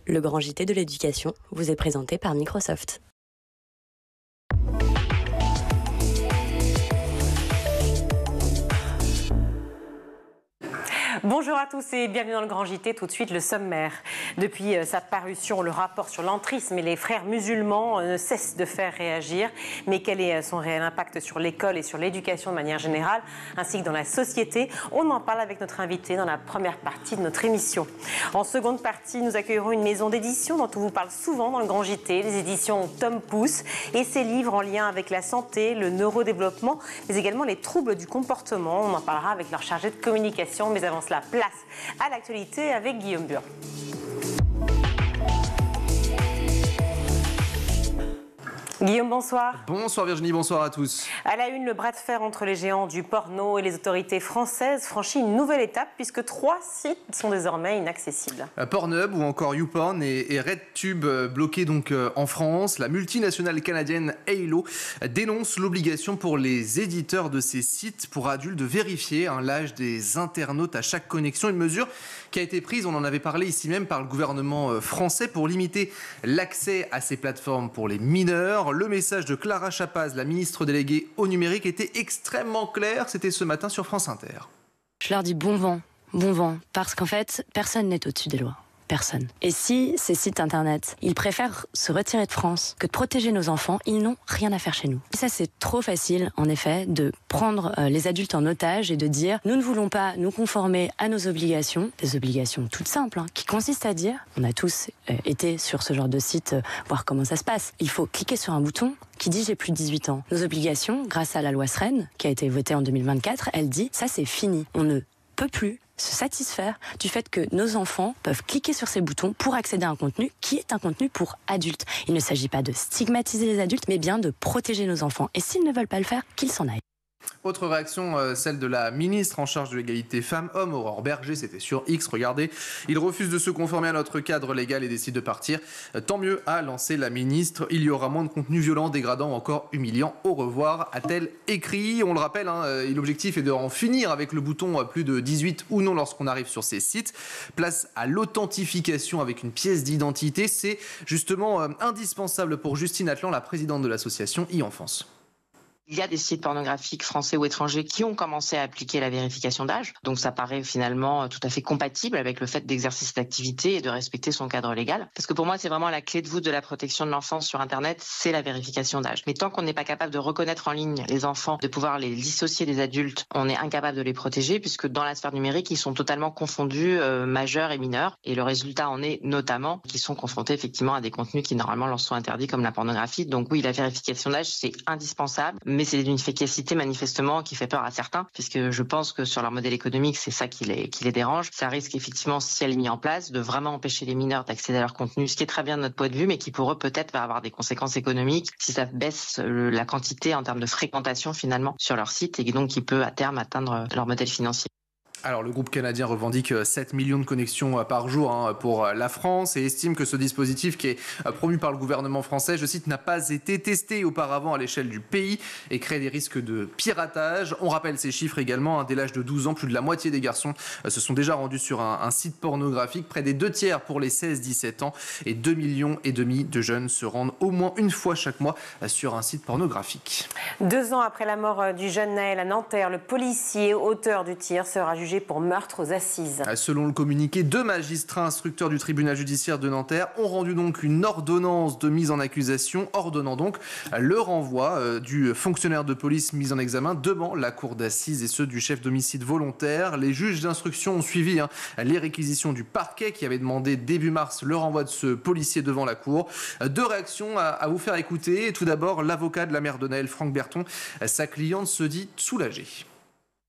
Le grand JT de l'éducation vous est présenté par Microsoft. Bonjour à tous et bienvenue dans le Grand JT. Tout de suite, le sommaire. Depuis sa parution, le rapport sur l'entrisme et les frères musulmans ne cesse de faire réagir. Mais quel est son réel impact sur l'école et sur l'éducation de manière générale, ainsi que dans la société? On en parle avec notre invité dans la première partie de notre émission. En seconde partie, nous accueillerons une maison d'édition dont on vous parle souvent dans le Grand JT, les éditions Tom Pouce, et ses livres en lien avec la santé, le neurodéveloppement, mais également les troubles du comportement. On en parlera avec leur chargé de communication, mais avant la place à l'actualité avec Guillaume Bur. Guillaume, bonsoir. Bonsoir Virginie, bonsoir à tous. À la une, le bras de fer entre les géants du porno et les autorités françaises franchit une nouvelle étape puisque 3 sites sont désormais inaccessibles. Pornhub ou encore YouPorn et RedTube bloqués donc en France. La multinationale canadienne Halo dénonce l'obligation pour les éditeurs de ces sites pour adultes de vérifier l'âge des internautes à chaque connexion. Une mesure qui a été prise, on en avait parlé ici même, par le gouvernement français pour limiter l'accès à ces plateformes pour les mineurs. Le message de Clara Chapaz, la ministre déléguée au numérique, était extrêmement clair. C'était ce matin sur France Inter. Je leur dis bon vent, parce qu'en fait, personne n'est au-dessus des lois. Personne. Et si ces sites internet, ils préfèrent se retirer de France que de protéger nos enfants, ils n'ont rien à faire chez nous. Et ça, c'est trop facile, en effet, de prendre les adultes en otage et de dire nous ne voulons pas nous conformer à nos obligations, des obligations toutes simples, qui consistent à dire, on a tous été sur ce genre de site, voir comment ça se passe. Il faut cliquer sur un bouton qui dit j'ai plus de 18 ans. Nos obligations, grâce à la loi SREN, qui a été votée en 2024, elle dit ça c'est fini. On ne peut plus se satisfaire du fait que nos enfants peuvent cliquer sur ces boutons pour accéder à un contenu qui est un contenu pour adultes. Il ne s'agit pas de stigmatiser les adultes, mais bien de protéger nos enfants. Et s'ils ne veulent pas le faire, qu'ils s'en aillent. Autre réaction, celle de la ministre en charge de l'égalité femmes-hommes, Aurore Berger, c'était sur X, regardez. Il refuse de se conformer à notre cadre légal et décide de partir. Tant mieux, a lancé la ministre. Il y aura moins de contenu violent, dégradant ou encore humiliant. Au revoir, a-t-elle écrit. On le rappelle, l'objectif est d'en finir avec le bouton plus de 18 ou non lorsqu'on arrive sur ces sites. Place à l'authentification avec une pièce d'identité. C'est justement indispensable pour Justine Atlan, la présidente de l'association e-Enfance. Il y a des sites pornographiques français ou étrangers qui ont commencé à appliquer la vérification d'âge. Donc ça paraît finalement tout à fait compatible avec le fait d'exercer cette activité et de respecter son cadre légal. Parce que pour moi, c'est vraiment la clé de voûte de la protection de l'enfance sur Internet, c'est la vérification d'âge. Mais tant qu'on n'est pas capable de reconnaître en ligne les enfants, de pouvoir les dissocier des adultes, on est incapable de les protéger puisque dans la sphère numérique, ils sont totalement confondus majeurs et mineurs. Et le résultat en est notamment qu'ils sont confrontés effectivement à des contenus qui normalement leur sont interdits comme la pornographie. Donc oui, la vérification d'âge, c'est indispensable. Mais c'est d'une efficacité manifestement qui fait peur à certains, puisque je pense que sur leur modèle économique, c'est ça qui les dérange. Ça risque effectivement, si elle est mise en place, de vraiment empêcher les mineurs d'accéder à leur contenu, ce qui est très bien de notre point de vue, mais qui pour eux peut-être va avoir des conséquences économiques si ça baisse la quantité en termes de fréquentation finalement sur leur site et donc qui peut à terme atteindre leur modèle financier. Alors le groupe canadien revendique 7 millions de connexions par jour pour la France et estime que ce dispositif qui est promu par le gouvernement français, je cite, n'a pas été testé auparavant à l'échelle du pays et crée des risques de piratage. On rappelle ces chiffres également, dès l'âge de 12 ans, plus de la moitié des garçons se sont déjà rendus sur un site pornographique, près des 2/3 pour les 16-17 ans et 2,5 millions de jeunes se rendent au moins une fois chaque mois sur un site pornographique. 2 ans après la mort du jeune Naël à Nanterre, le policier auteur du tir sera jugé pour meurtre aux assises. Selon le communiqué, 2 magistrats instructeurs du tribunal judiciaire de Nanterre ont rendu donc une ordonnance de mise en accusation, ordonnant donc le renvoi du fonctionnaire de police mis en examen devant la cour d'assises et ceux du chef d'homicide volontaire. Les juges d'instruction ont suivi les réquisitions du parquet qui avait demandé début mars le renvoi de ce policier devant la cour. 2 réactions à vous faire écouter. Tout d'abord, l'avocat de la mère de Naël, Franck Berton, sa cliente se dit soulagée.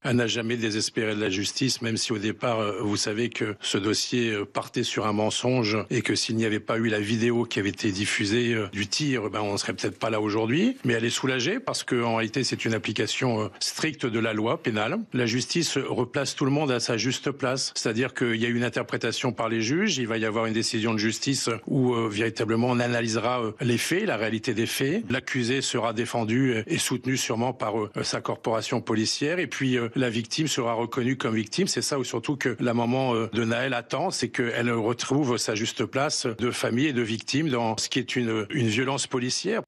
Elle n'a jamais désespéré de la justice, même si au départ, vous savez que ce dossier partait sur un mensonge et que s'il n'y avait pas eu la vidéo qui avait été diffusée du tir, on ne serait peut-être pas là aujourd'hui. Mais elle est soulagée parce qu'en réalité, c'est une application stricte de la loi pénale. La justice replace tout le monde à sa juste place. C'est-à-dire qu'il y a une interprétation par les juges, il va y avoir une décision de justice où véritablement on analysera les faits, la réalité des faits. L'accusé sera défendu et soutenu sûrement par sa corporation policière. Et puis la victime sera reconnue comme victime. C'est ça ou surtout que la maman de Naël attend, c'est qu'elle retrouve sa juste place de famille et de victime dans ce qui est une violence policière.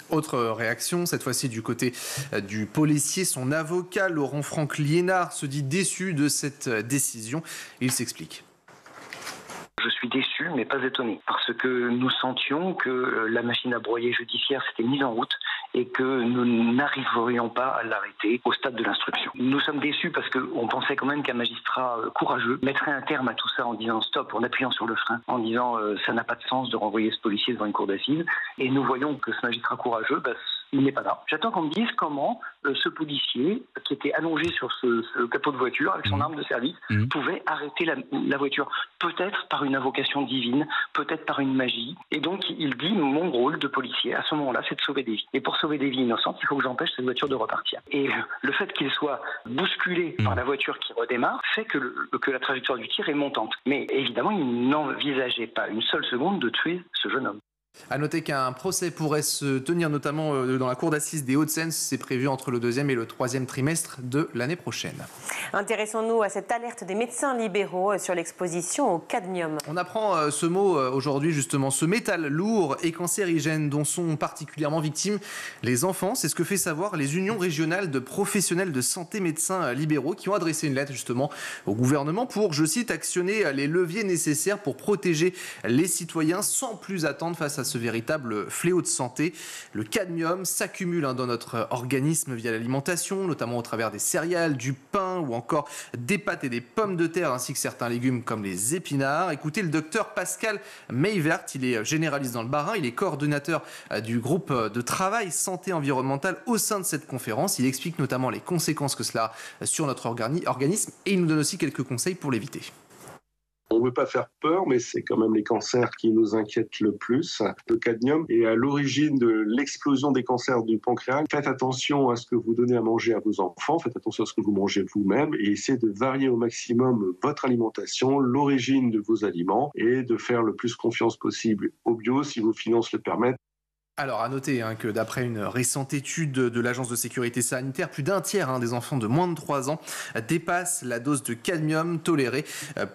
Autre réaction, cette fois-ci du côté du policier. Son avocat, Laurent-Franck Liénard, se dit déçu de cette décision. Il s'explique. Je suis déçu, mais pas étonné, parce que nous sentions que la machine à broyer judiciaire s'était mise en route et que nous n'arriverions pas à l'arrêter au stade de l'instruction. Nous sommes déçus parce qu'on pensait quand même qu'un magistrat courageux mettrait un terme à tout ça en disant stop, en appuyant sur le frein, en disant ça n'a pas de sens de renvoyer ce policier devant une cour d'assises. Et nous voyons que ce magistrat courageux, il n'est pas là. J'attends qu'on me dise comment ce policier, qui était allongé sur ce capot de voiture avec son arme de service, pouvait arrêter la voiture. Peut-être par une invocation divine, peut-être par une magie. Et donc, il dit, mon rôle de policier, à ce moment-là, c'est de sauver des vies. Et pour sauver des vies innocentes, il faut que j'empêche cette voiture de repartir. Et le fait qu'il soit bousculé par la voiture qui redémarre fait que la trajectoire du tir est montante. Mais évidemment, il n'envisageait pas une seule seconde de tuer ce jeune homme. À noter qu'un procès pourrait se tenir notamment dans la cour d'assises des Hauts-de-Seine. C'est prévu entre le 2e et le 3e trimestre de l'année prochaine. Intéressons-nous à cette alerte des médecins libéraux sur l'exposition au cadmium. On apprend ce mot aujourd'hui justement, ce métal lourd et cancérigène dont sont particulièrement victimes les enfants. C'est ce que fait savoir les unions régionales de professionnels de santé médecins libéraux qui ont adressé une lettre justement au gouvernement pour, je cite, actionner les leviers nécessaires pour protéger les citoyens sans plus attendre face à ce véritable fléau de santé. Le cadmium s'accumule dans notre organisme via l'alimentation, notamment au travers des céréales, du pain ou encore des pâtes et des pommes de terre ainsi que certains légumes comme les épinards. Écoutez le docteur Pascal Meivert, il est généraliste dans le Bas-Rhin, il est coordonnateur du groupe de travail santé environnementale au sein de cette conférence. Il explique notamment les conséquences que cela a sur notre organisme et il nous donne aussi quelques conseils pour l'éviter. On ne veut pas faire peur, mais c'est quand même les cancers qui nous inquiètent le plus. Le cadmium est à l'origine de l'explosion des cancers du pancréas. Faites attention à ce que vous donnez à manger à vos enfants, faites attention à ce que vous mangez vous-même et essayez de varier au maximum votre alimentation, l'origine de vos aliments et de faire le plus confiance possible au bio si vos finances le permettent. Alors, à noter que d'après une récente étude de l'Agence de sécurité sanitaire, plus d'un tiers des enfants de moins de 3 ans dépassent la dose de cadmium tolérée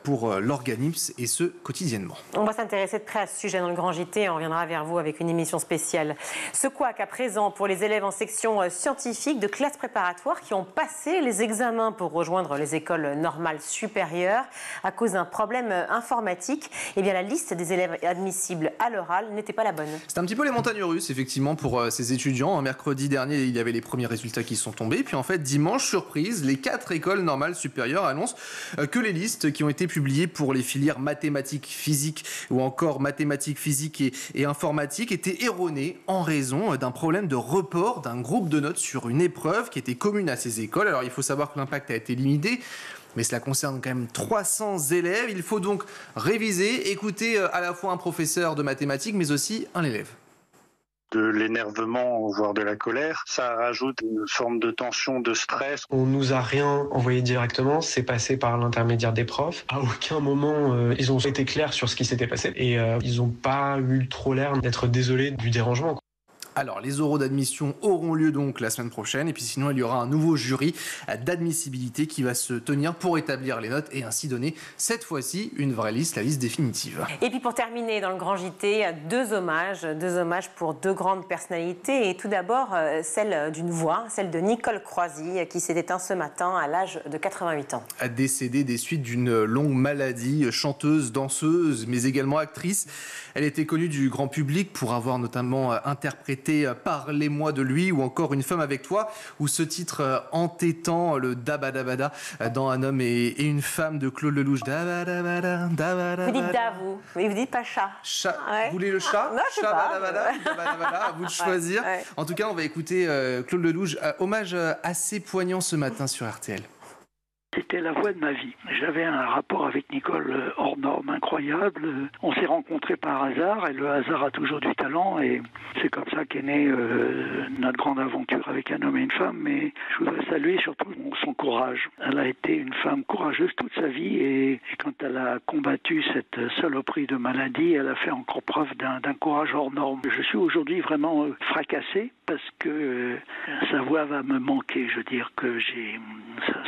pour l'organisme, et ce, quotidiennement. On va s'intéresser de près à ce sujet dans le Grand JT. On reviendra vers vous avec une émission spéciale. Ce couac à présent pour les élèves en section scientifique de classe préparatoire qui ont passé les examens pour rejoindre les écoles normales supérieures à cause d'un problème informatique. Eh bien, la liste des élèves admissibles à l'oral n'était pas la bonne. C'est un petit peu les montagnes russes, effectivement, pour ces étudiants. Mercredi dernier, il y avait les premiers résultats qui sont tombés. Puis en fait, dimanche, surprise, les 4 écoles normales supérieures annoncent que les listes qui ont été publiées pour les filières mathématiques, physique ou encore mathématiques, physique et informatique étaient erronées en raison d'un problème de report d'un groupe de notes sur une épreuve qui était commune à ces écoles. Alors il faut savoir que l'impact a été limité, mais cela concerne quand même 300 élèves. Il faut donc réviser, écouter à la fois un professeur de mathématiques, mais aussi un élève. De l'énervement, voire de la colère. Ça rajoute une forme de tension, de stress. On nous a rien envoyé directement, c'est passé par l'intermédiaire des profs. À aucun moment, ils ont été clairs sur ce qui s'était passé et ils n'ont pas eu trop l'air d'être désolés du dérangement. Alors, les oraux d'admission auront lieu donc la semaine prochaine. Et puis sinon, il y aura un nouveau jury d'admissibilité qui va se tenir pour établir les notes et ainsi donner, cette fois-ci, une vraie liste, la liste définitive. Et puis pour terminer, dans le Grand JT, deux hommages pour 2 grandes personnalités. Et tout d'abord, celle d'une voix, celle de Nicole Croisy, qui s'est éteinte ce matin à l'âge de 88 ans. Décédée des suites d'une longue maladie, chanteuse, danseuse, mais également actrice. Elle était connue du grand public pour avoir notamment interprété Parlez-moi de lui ou encore Une femme avec toi, ou ce titre entêtant, le Dabadabada dans Un homme et une femme de Claude Lelouch. Dabadabada, dabadabada. Vous dites da, vous dites pas chat. Chat. Ouais. Vous voulez le chat? Non, je sais pas. Dabadabada, à vous de choisir. Ouais. En tout cas, on va écouter Claude Lelouch. Hommage assez poignant ce matin sur RTL. C'était la voix de ma vie. J'avais un rapport avec Nicole hors norme, incroyable. On s'est rencontrés par hasard et le hasard a toujours du talent et c'est comme ça qu'est née notre grande aventure avec Un homme et une femme. Mais je voudrais saluer surtout son courage. Elle a été une femme courageuse toute sa vie et quand elle a combattu cette saloperie de maladie, elle a fait encore preuve d'un courage hors norme. Je suis aujourd'hui vraiment fracassé parce que sa voix va me manquer. Je veux dire que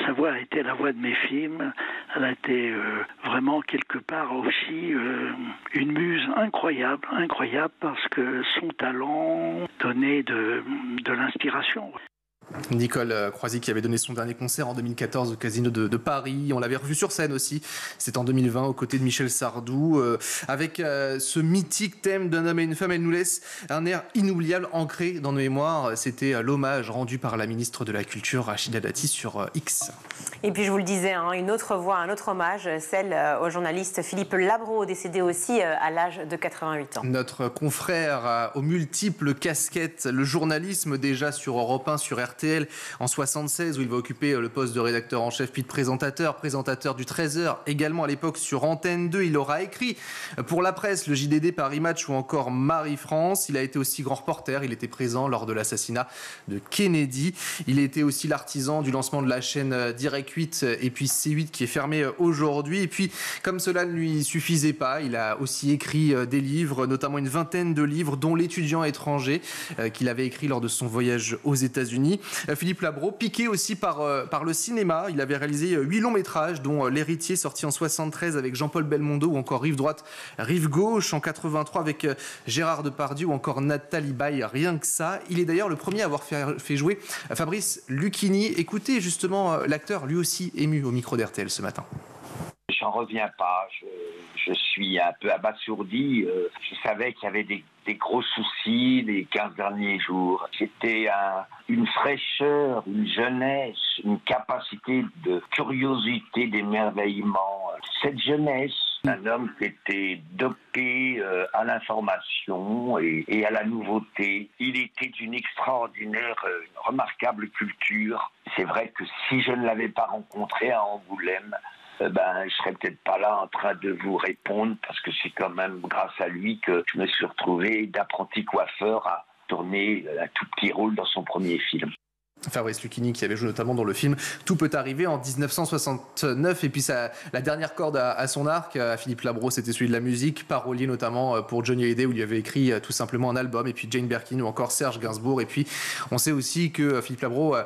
ça Sa voix a été la voix de mes films. Elle a été vraiment quelque part aussi une muse incroyable parce que son talent donnait de l'inspiration. Nicole Croisy qui avait donné son dernier concert en 2014 au Casino de Paris. On l'avait revu sur scène aussi. C'était en 2020 aux côtés de Michel Sardou. Avec ce mythique thème d'un homme et une femme, elle nous laisse un air inoubliable ancré dans nos mémoires. C'était l'hommage rendu par la ministre de la Culture Rachida Dati sur X. Et puis je vous le disais, une autre voix, un autre hommage, celle au journaliste Philippe Labro, décédé aussi à l'âge de 88 ans. Notre confrère aux multiples casquettes, le journalisme déjà sur Europe 1, sur RTL en 76 où il va occuper le poste de rédacteur en chef puis de présentateur du 13h, également à l'époque sur Antenne 2. Il aura écrit pour la presse le JDD Paris Match ou encore Marie-France. Il a été aussi grand reporter, il était présent lors de l'assassinat de Kennedy. Il était aussi l'artisan du lancement de la chaîne Direct 8 et puis C8 qui est fermée aujourd'hui. Et puis comme cela ne lui suffisait pas, il a aussi écrit des livres, notamment une vingtaine de livres dont L'étudiant étranger qu'il avait écrit lors de son voyage aux États-Unis. Philippe Labro, piqué aussi par le cinéma. Il avait réalisé 8 longs métrages, dont L'Héritier, sorti en 73 avec Jean-Paul Belmondo, ou encore Rive droite, Rive gauche en 83 avec Gérard Depardieu, ou encore Nathalie Baye, rien que ça. Il est d'ailleurs le premier à avoir fait jouer Fabrice Lucchini. Écoutez justement l'acteur, lui aussi ému au micro d'RTL ce matin. J'en reviens pas, je suis un peu abasourdi. Je savais qu'il y avait des gros soucis les 15 derniers jours. C'était une fraîcheur, une jeunesse, une capacité de curiosité, d'émerveillement. Cette jeunesse, un homme qui était dopé à l'information et à la nouveauté. Il était d'une extraordinaire, remarquable culture. C'est vrai que si je ne l'avais pas rencontré à Angoulême, je serais peut-être pas là en train de vous répondre parce que c'est quand même grâce à lui que je me suis retrouvé d'apprenti coiffeur à tourner un tout petit rôle dans son premier film. Fabrice Lucchini qui avait joué notamment dans le film Tout peut arriver en 1969 et puis la dernière corde à son arc à Philippe Labro, c'était celui de la musique, parolier notamment pour Johnny Hallyday où il avait écrit tout simplement un album, et puis Jane Birkin ou encore Serge Gainsbourg. Et puis on sait aussi que Philippe Labro a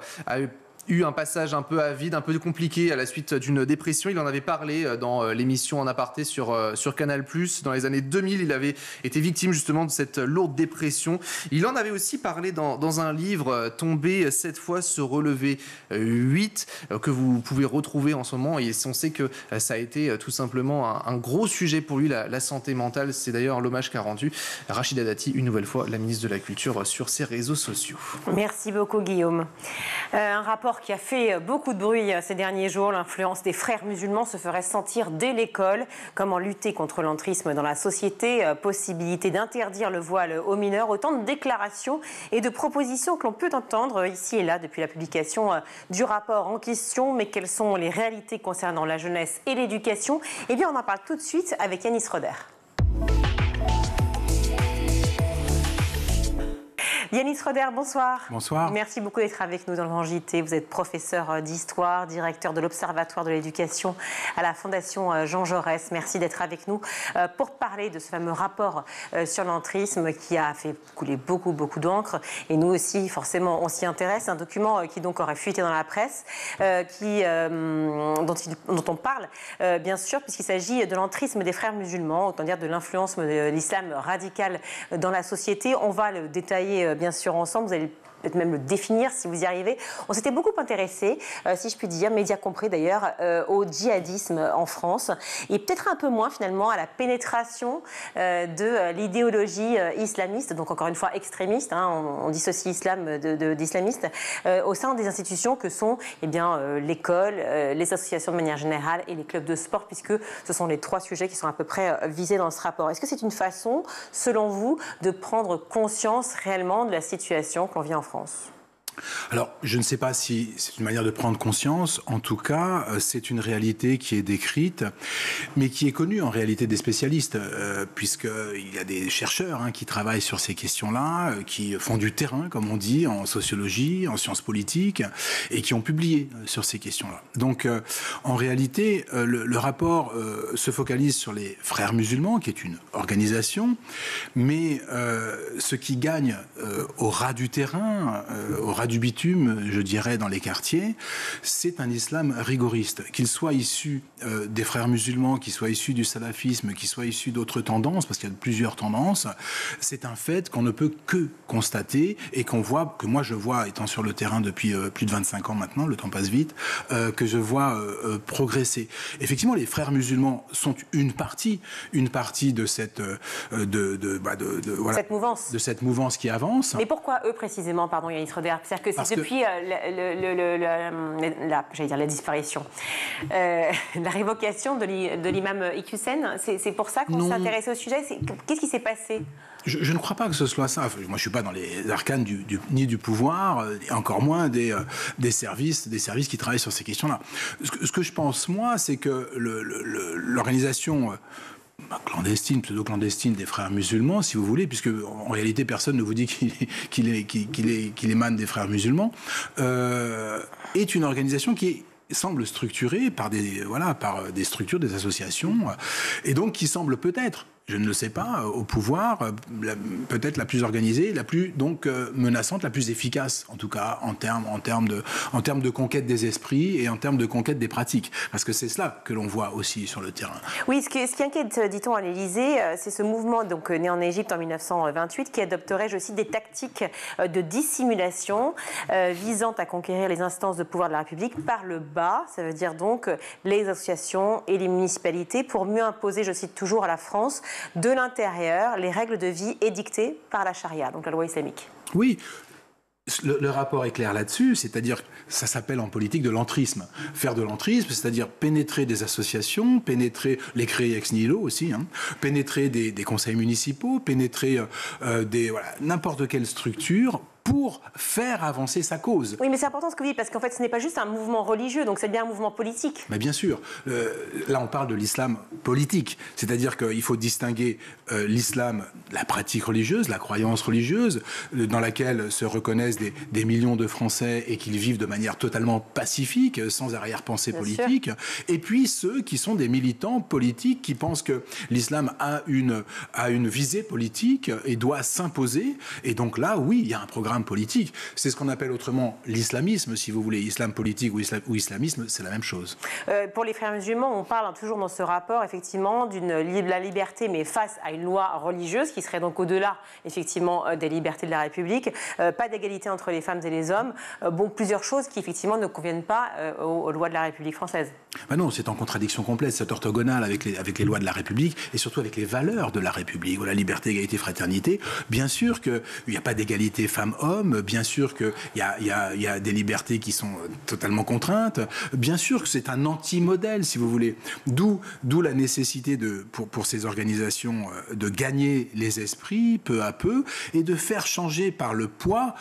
eu un passage un peu avide, un peu compliqué à la suite d'une dépression. Il en avait parlé dans l'émission En aparté sur Canal+. Dans les années 2000, il avait été victime justement de cette lourde dépression. Il en avait aussi parlé dans un livre, Tomber 7 fois, se relever 8, que vous pouvez retrouver en ce moment. Et on sait que ça a été tout simplement un gros sujet pour lui, la santé mentale. C'est d'ailleurs l'hommage qu'a rendu Rachida Dati, une nouvelle fois, la ministre de la Culture, sur ses réseaux sociaux. Merci beaucoup, Guillaume. Un rapport qui a fait beaucoup de bruit ces derniers jours. L'influence des frères musulmans se ferait sentir dès l'école. Comment lutter contre l'entrisme dans la société, possibilité d'interdire le voile aux mineurs, autant de déclarations et de propositions que l'on peut entendre ici et là depuis la publication du rapport en question. Mais quelles sont les réalités concernant la jeunesse et l'éducation? Eh bien, on en parle tout de suite avec Yanis Roder. Yanis Roder, bonsoir. Bonsoir. Merci beaucoup d'être avec nous dans le Grand JT. Vous êtes professeur d'histoire, directeur de l'Observatoire de l'éducation à la Fondation Jean Jaurès. Merci d'être avec nous pour parler de ce fameux rapport sur l'entrisme qui a fait couler beaucoup d'encre. Et nous aussi, forcément, on s'y intéresse. Un document qui donc aurait fuité dans la presse, dont on parle, bien sûr, puisqu'il s'agit de l'entrisme des frères musulmans, autant dire de l'influence de l'islam radical dans la société. On va le détailler bien sûr ensemble, vous allez peut-être même le définir si vous y arrivez. On s'était beaucoup intéressé, si je puis dire, médias compris d'ailleurs, au djihadisme en France et peut-être un peu moins finalement à la pénétration de l'idéologie islamiste, donc encore une fois extrémiste, on dissocie islam d'islamiste, au sein des institutions que sont l'école, les associations de manière générale et les clubs de sport, puisque ce sont les 3 sujets qui sont à peu près visés dans ce rapport. Est-ce que c'est une façon, selon vous, de prendre conscience réellement de la situation que l'on vit en France ? Alors, je ne sais pas si c'est une manière de prendre conscience. En tout cas, c'est une réalité qui est décrite, mais qui est connue en réalité des spécialistes, puisqu'il y a des chercheurs qui travaillent sur ces questions-là, qui font du terrain, comme on dit, en sociologie, en sciences politiques, et qui ont publié sur ces questions-là. Donc, en réalité, le rapport se focalise sur les Frères musulmans, qui est une organisation, mais ce qui gagne au ras du terrain, ras du bitume, je dirais, dans les quartiers, c'est un islam rigoriste. Qu'il soit issu des frères musulmans, qu'il soit issu du salafisme, qu'il soit issu d'autres tendances, parce qu'il y a plusieurs tendances, c'est un fait qu'on ne peut que constater et que moi je vois, étant sur le terrain depuis plus de 25 ans maintenant, le temps passe vite, que je vois progresser. Effectivement, les frères musulmans sont une partie de cette voilà, cette mouvance qui avance. Mais pourquoi eux précisément, pardon, Yanis Roder? C'est-à-dire que c'est depuis j'allais dire la disparition, la révocation de l'imam Iqiyoussen, c'est pour ça qu'on s'est intéressé au sujet. Qu'est-ce qui s'est passé? Je ne crois pas que ce soit ça. Moi, je ne suis pas dans les arcanes ni du pouvoir, et encore moins des services qui travaillent sur ces questions-là. Ce que je pense, moi, c'est que l'organisation clandestine, pseudo-clandestine des frères musulmans, si vous voulez, puisque en réalité, personne ne vous dit qu'il émane des frères musulmans, est une organisation qui semble structurée par des structures, des associations, et donc qui semble peut-être, je ne le sais pas, au pouvoir, peut-être la plus organisée, la plus donc menaçante, la plus efficace, en tout cas en termes de conquête des esprits et en termes de conquête des pratiques. Parce que c'est cela que l'on voit aussi sur le terrain. Oui, ce qui inquiète, dit-on à l'Élysée, c'est ce mouvement donc né en Égypte en 1928 qui adopterait, je cite, des tactiques de dissimulation visant à conquérir les instances de pouvoir de la République par le bas, ça veut dire donc les associations et les municipalités, pour mieux imposer, je cite toujours, à la France de l'intérieur les règles de vie édictées par la charia, donc la loi islamique. Oui. Le rapport est clair là-dessus, c'est-à-dire ça s'appelle en politique de l'entrisme. Faire de l'entrisme, c'est-à-dire pénétrer des associations, les créer ex nihilo aussi, pénétrer des conseils municipaux, pénétrer n'importe quelle structure pour faire avancer sa cause. Oui, mais c'est important ce que vous dites, parce qu'en fait, ce n'est pas juste un mouvement religieux, donc c'est bien un mouvement politique. Mais bien sûr. Là, on parle de l'islam politique. C'est-à-dire qu'il faut distinguer l'islam, la pratique religieuse, la croyance religieuse, dans laquelle se reconnaissent des millions de Français et qu'ils vivent de manière totalement pacifique, sans arrière-pensée politique. Sûr. Et puis ceux qui sont des militants politiques qui pensent que l'islam a une visée politique et doit s'imposer. Et donc là, oui, il y a un programme politique. C'est ce qu'on appelle autrement l'islamisme, si vous voulez. Islam politique ou islamisme, c'est la même chose. Pour les frères musulmans, on parle toujours dans ce rapport, effectivement, de la liberté, mais face à une loi religieuse qui serait donc au-delà, effectivement, des libertés de la République. Pas d'égalité entre les femmes et les hommes. Plusieurs choses qui, effectivement, ne conviennent pas aux lois de la République française. Ben non, c'est en contradiction complète, c'est orthogonal avec les lois de la République et surtout avec les valeurs de la République, la liberté, égalité, fraternité. Bien sûr qu'il n'y a pas d'égalité femmes-hommes, bien sûr qu'il y a des libertés qui sont totalement contraintes, bien sûr que c'est un anti-modèle, si vous voulez. D'où la nécessité pour ces organisations de gagner les esprits peu à peu et de faire changer par le poids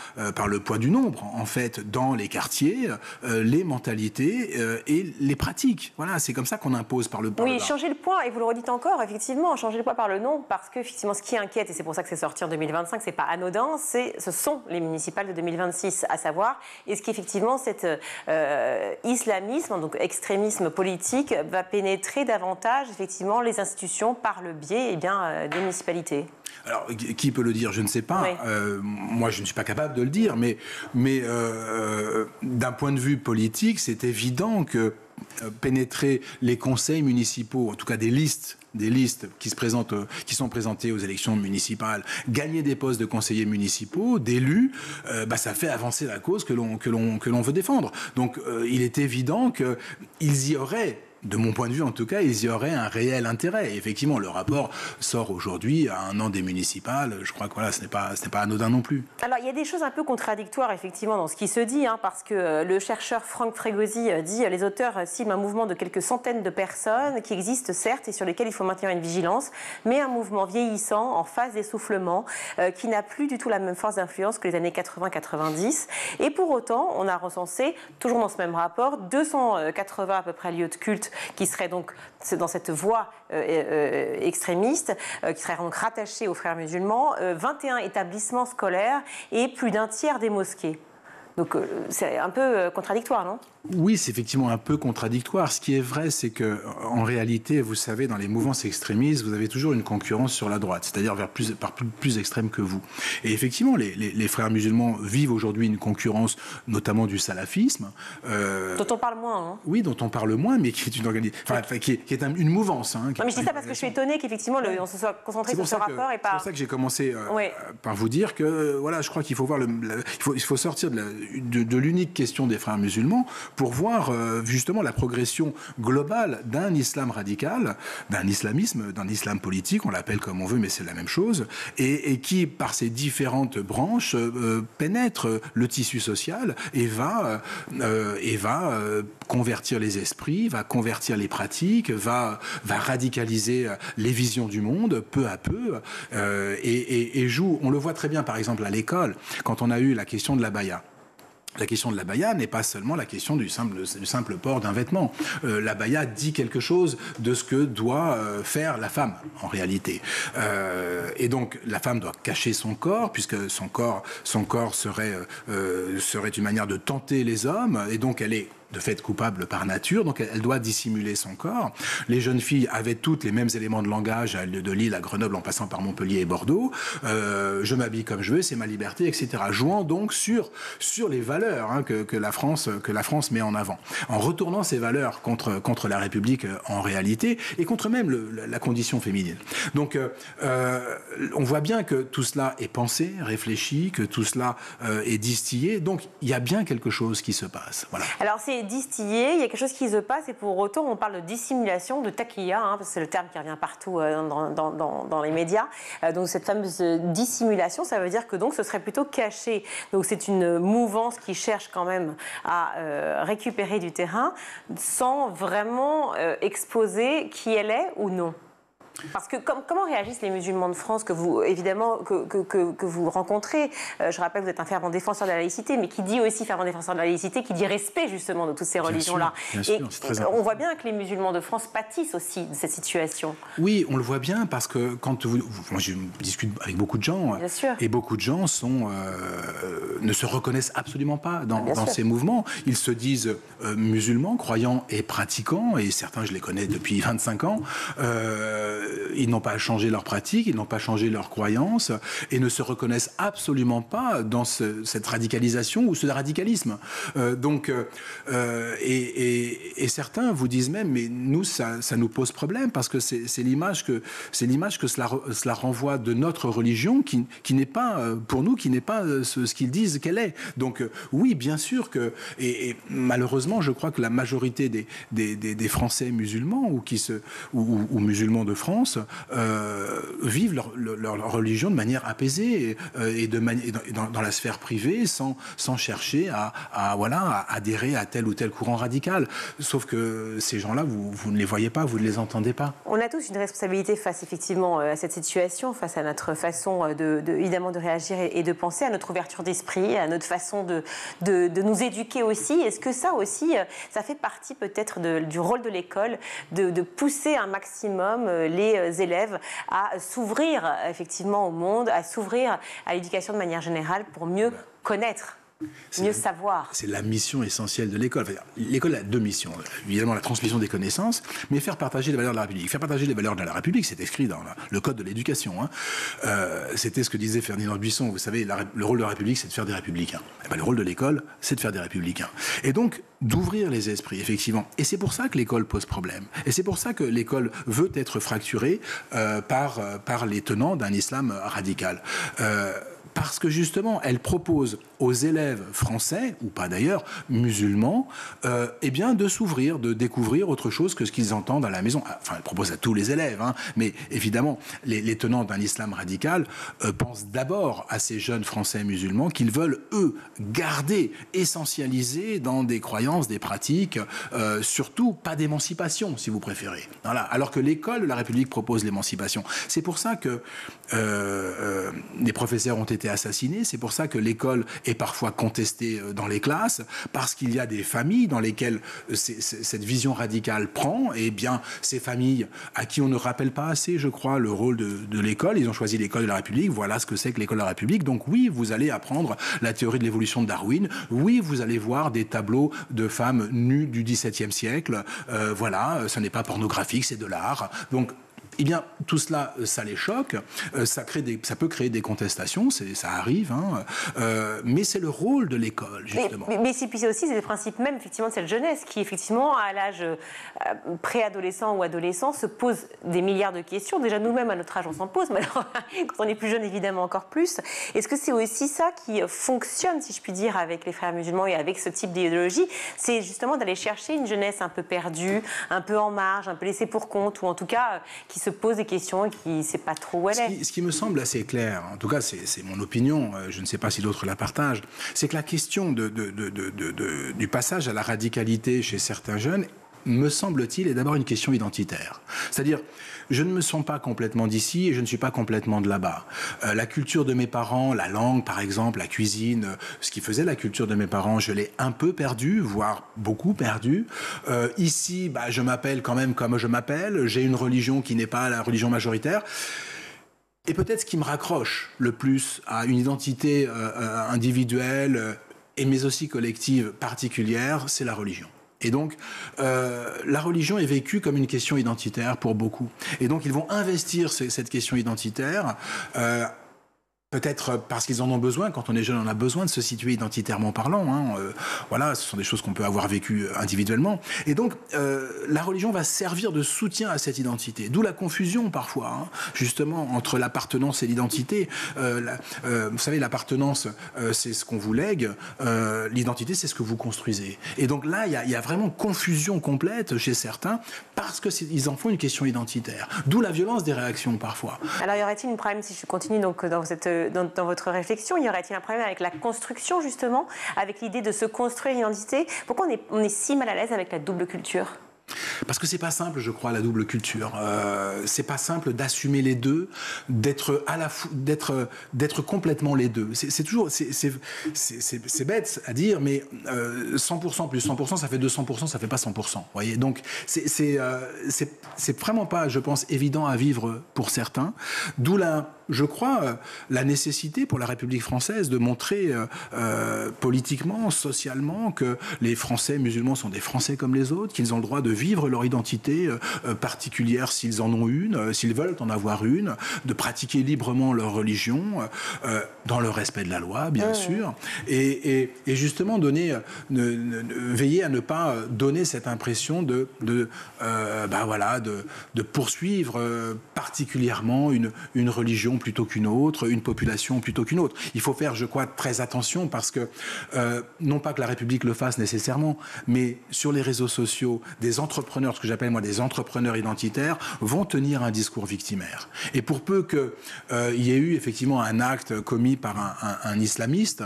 du nombre, en fait, dans les quartiers, les mentalités et les pratiques. Voilà, c'est comme ça qu'on impose par le poids. Oui, changer le poids, et vous le redites encore, effectivement, changer le poids par le nombre, parce que, effectivement, ce qui inquiète, et c'est pour ça que c'est sorti en 2025, c'est pas anodin, ce sont les municipales de 2026, à savoir, est-ce qu'effectivement, cet islamisme, donc extrémisme politique, va pénétrer davantage, effectivement, les institutions par le biais des municipalités? Alors, qui peut le dire? Je ne sais pas. Oui. Moi, je ne suis pas capable de le dire, mais d'un point de vue politique, c'est évident que pénétrer les conseils municipaux, en tout cas des listes qui sont présentées aux élections municipales, gagner des postes de conseillers municipaux, d'élus, ça fait avancer la cause que l'on veut défendre. Donc, il est évident qu'ils y auraient, de mon point de vue en tout cas, ils y auraient un réel intérêt. Et effectivement, le rapport sort aujourd'hui à 1 an des municipales. Je crois que ce n'est pas anodin non plus. Alors, il y a des choses un peu contradictoires, effectivement, dans ce qui se dit, parce que le chercheur Franck Frégosi dit les auteurs ciblent un mouvement de quelques centaines de personnes qui existent, certes, et sur lesquelles il faut maintenir une vigilance, mais un mouvement vieillissant, en phase d'essoufflement, qui n'a plus du tout la même force d'influence que les années 80-90. Et pour autant, on a recensé, toujours dans ce même rapport, 280 à peu près lieux de culte qui serait donc dans cette voie extrémiste, qui serait donc rattachée aux frères musulmans, 21 établissements scolaires et plus d'1 tiers des mosquées. Donc c'est un peu contradictoire, non ? Oui, c'est effectivement un peu contradictoire. Ce qui est vrai, c'est que, en réalité, vous savez, dans les mouvances extrémistes, vous avez toujours une concurrence sur la droite, c'est-à-dire par plus extrême que vous. Et effectivement, les frères musulmans vivent aujourd'hui une concurrence, notamment du salafisme. Dont on parle moins. Hein. Oui, dont on parle moins, mais qui est une une mouvance. Hein, non, mais je dis ça parce que je suis étonnée qu'effectivement, on se soit concentré sur ce rapport et pas... C'est pour ça que j'ai commencé par vous dire que, voilà, je crois qu'il faut voir il faut sortir de l'unique question des frères musulmans pour voir justement la progression globale d'un islam radical, d'un islamisme, d'un islam politique, on l'appelle comme on veut, mais c'est la même chose, et qui, par ses différentes branches, pénètre le tissu social et va convertir les esprits, va convertir les pratiques, va radicaliser les visions du monde peu à peu, et joue, on le voit très bien par exemple à l'école, quand on a eu la question de l'abaya. La question de l'abaya n'est pas seulement la question du simple port d'un vêtement. L'abaya dit quelque chose de ce que doit faire la femme, en réalité. Et donc, la femme doit cacher son corps, puisque son corps serait une manière de tenter les hommes, et donc elle est de fait coupable par nature, donc elle doit dissimuler son corps. Les jeunes filles avaient toutes les mêmes éléments de langage, de Lille à Grenoble en passant par Montpellier et Bordeaux. Je m'habille comme je veux, c'est ma liberté, etc. Jouant donc sur les valeurs que la France met en avant, en retournant ces valeurs contre la République en réalité et contre même la condition féminine. Donc on voit bien que tout cela est pensé, réfléchi, que tout cela est distillé. Donc il y a bien quelque chose qui se passe. Voilà. Alors c'est distillé, il y a quelque chose qui se passe et pour autant on parle de dissimulation, de taqiya, parce que c'est le terme qui revient partout dans les médias. Donc cette fameuse dissimulation, ça veut dire que donc ce serait plutôt caché. Donc c'est une mouvance qui cherche quand même à récupérer du terrain sans vraiment exposer qui elle est ou non. Parce que comment réagissent les musulmans de France que vous, évidemment, que vous rencontrez? Je rappelle que vous êtes un fervent défenseur de la laïcité, mais qui dit aussi fervent défenseur de la laïcité, qui dit respect justement de toutes ces religions-là. Et on voit bien que les musulmans de France pâtissent aussi de cette situation. Oui, on le voit bien parce que quand moi je discute avec beaucoup de gens, et beaucoup de gens ne se reconnaissent absolument pas dans ces mouvements. Ils se disent musulmans, croyants et pratiquants, et certains je les connais depuis 25 ans. Ils n'ont pas changé leurs pratiques, ils n'ont pas changé leurs croyances et ne se reconnaissent absolument pas dans cette radicalisation ou ce radicalisme. Et certains vous disent même, mais nous, ça nous pose problème parce que c'est l'image que cela renvoie de notre religion qui n'est pas, pour nous, qui n'est pas ce qu'ils disent qu'elle est. Donc oui, bien sûr que, et malheureusement, je crois que la majorité des Français musulmans ou musulmans de France vivent leur religion de manière apaisée et dans la sphère privée sans chercher à adhérer à tel ou tel courant radical. Sauf que ces gens-là, vous ne les voyez pas, vous ne les entendez pas. On a tous une responsabilité face effectivement à cette situation, face à notre façon évidemment de réagir et de penser, à notre ouverture d'esprit, à notre façon de nous éduquer aussi. Est-ce que ça aussi, ça fait partie peut-être du rôle de l'école, de pousser un maximum les élèves à s'ouvrir effectivement au monde, à s'ouvrir à l'éducation de manière générale pour mieux connaître, mieux savoir. C'est la mission essentielle de l'école. L'école a deux missions. Évidemment, la transmission des connaissances, mais faire partager les valeurs de la République. Faire partager les valeurs de la République, c'est écrit dans le Code de l'éducation. C'était ce que disait Ferdinand Buisson. Vous savez, le rôle de la République, c'est de faire des républicains. Le rôle de l'école, c'est de faire des républicains. Et donc, d'ouvrir les esprits, effectivement. Et c'est pour ça que l'école pose problème. Et c'est pour ça que l'école veut être fracturée par les tenants d'un islam radical. Parce que justement, elle propose aux élèves français, ou pas d'ailleurs, musulmans, de s'ouvrir, de découvrir autre chose que ce qu'ils entendent à la maison. Enfin, elle propose à tous les élèves, mais évidemment, les tenants d'un islam radical pensent d'abord à ces jeunes français musulmans qu'ils veulent, eux, garder, essentialiser dans des croyances, des pratiques, surtout pas d'émancipation, si vous préférez. Voilà. Alors que l'école de la République propose l'émancipation. C'est pour ça que les professeurs ont été assassinés. C'est pour ça que l'école est parfois contestée dans les classes, parce qu'il y a des familles dans lesquelles cette vision radicale prend, et bien ces familles à qui on ne rappelle pas assez, je crois, le rôle de l'école. Ils ont choisi l'école de la République, voilà ce que c'est que l'école de la République. Donc oui, vous allez apprendre la théorie de l'évolution de Darwin, oui, vous allez voir des tableaux de femmes nues du XVIIe siècle, voilà, ce n'est pas pornographique, c'est de l'art. Donc eh bien, tout cela, ça les choque, ça peut créer des contestations, ça arrive, hein, mais c'est le rôle de l'école, justement. Mais c'est aussi le principe même, effectivement, de cette jeunesse qui, effectivement, à l'âge préadolescent ou adolescent, se pose des milliards de questions. Déjà, nous-mêmes, à notre âge, on s'en pose, mais alors, quand on est plus jeune, évidemment, encore plus. Est-ce que c'est aussi ça qui fonctionne, si je puis dire, avec les frères musulmans et avec ce type d'idéologie? C'est justement d'aller chercher une jeunesse un peu perdue, un peu en marge, un peu laissée pour compte, ou en tout cas, qui se pose des questions et qui ne sait pas trop où elle est. Ce qui me semble assez clair, en tout cas c'est mon opinion, je ne sais pas si d'autres la partagent, c'est que la question du passage à la radicalité chez certains jeunes, me semble-t-il, est d'abord une question identitaire. C'est-à-dire, je ne me sens pas complètement d'ici et je ne suis pas complètement de là-bas. La culture de mes parents, la langue par exemple, la cuisine, ce qui faisait la culture de mes parents, je l'ai un peu perdu, voire beaucoup perdu. Ici, je m'appelle quand même comme je m'appelle, j'ai une religion qui n'est pas la religion majoritaire. Et peut-être ce qui me raccroche le plus à une identité individuelle, mais aussi collective particulière, c'est la religion. Et donc, la religion est vécue comme une question identitaire pour beaucoup. Et donc, ils vont investir cette question identitaire, peut-être parce qu'ils en ont besoin. Quand on est jeune, on a besoin de se situer identitairement parlant. Hein. Voilà, ce sont des choses qu'on peut avoir vécues individuellement. Et donc, la religion va servir de soutien à cette identité. D'où la confusion, parfois, hein, justement, entre l'appartenance et l'identité. Vous savez, l'appartenance, c'est ce qu'on vous lègue. L'identité, c'est ce que vous construisez. Et donc là, il y a vraiment confusion complète chez certains parce qu'ils en font une question identitaire. D'où la violence des réactions, parfois. Alors, y aurait-il un problème, si je continue donc dans votre réflexion, y aurait-il un problème avec la construction, justement, avec l'idée de se construire une identité? Pourquoi on est si mal à l'aise avec la double culture? Parce que c'est pas simple, je crois, la double culture. C'est pas simple d'assumer les deux, d'être complètement les deux. C'est toujours, c'est bête à dire, mais 100% plus 100%, ça fait 200%, ça fait pas 100%. Voyez, donc c'est vraiment pas, je pense, évident à vivre pour certains. D'où je crois, la nécessité pour la République française de montrer politiquement, socialement, que les Français musulmans sont des Français comme les autres, qu'ils ont le droit de vivre leur identité particulière s'ils en ont une, s'ils veulent en avoir une, de pratiquer librement leur religion, dans le respect de la loi, bien sûr, et justement veiller à ne pas donner cette impression de poursuivre particulièrement une religion plutôt qu'une autre, une population plutôt qu'une autre. Il faut faire, je crois, très attention parce que, non pas que la République le fasse nécessairement, mais sur les réseaux sociaux, des entrepreneurs, ce que j'appelle moi des entrepreneurs identitaires, vont tenir un discours victimaire. Et pour peu qu'il y ait eu effectivement un acte commis par un islamiste,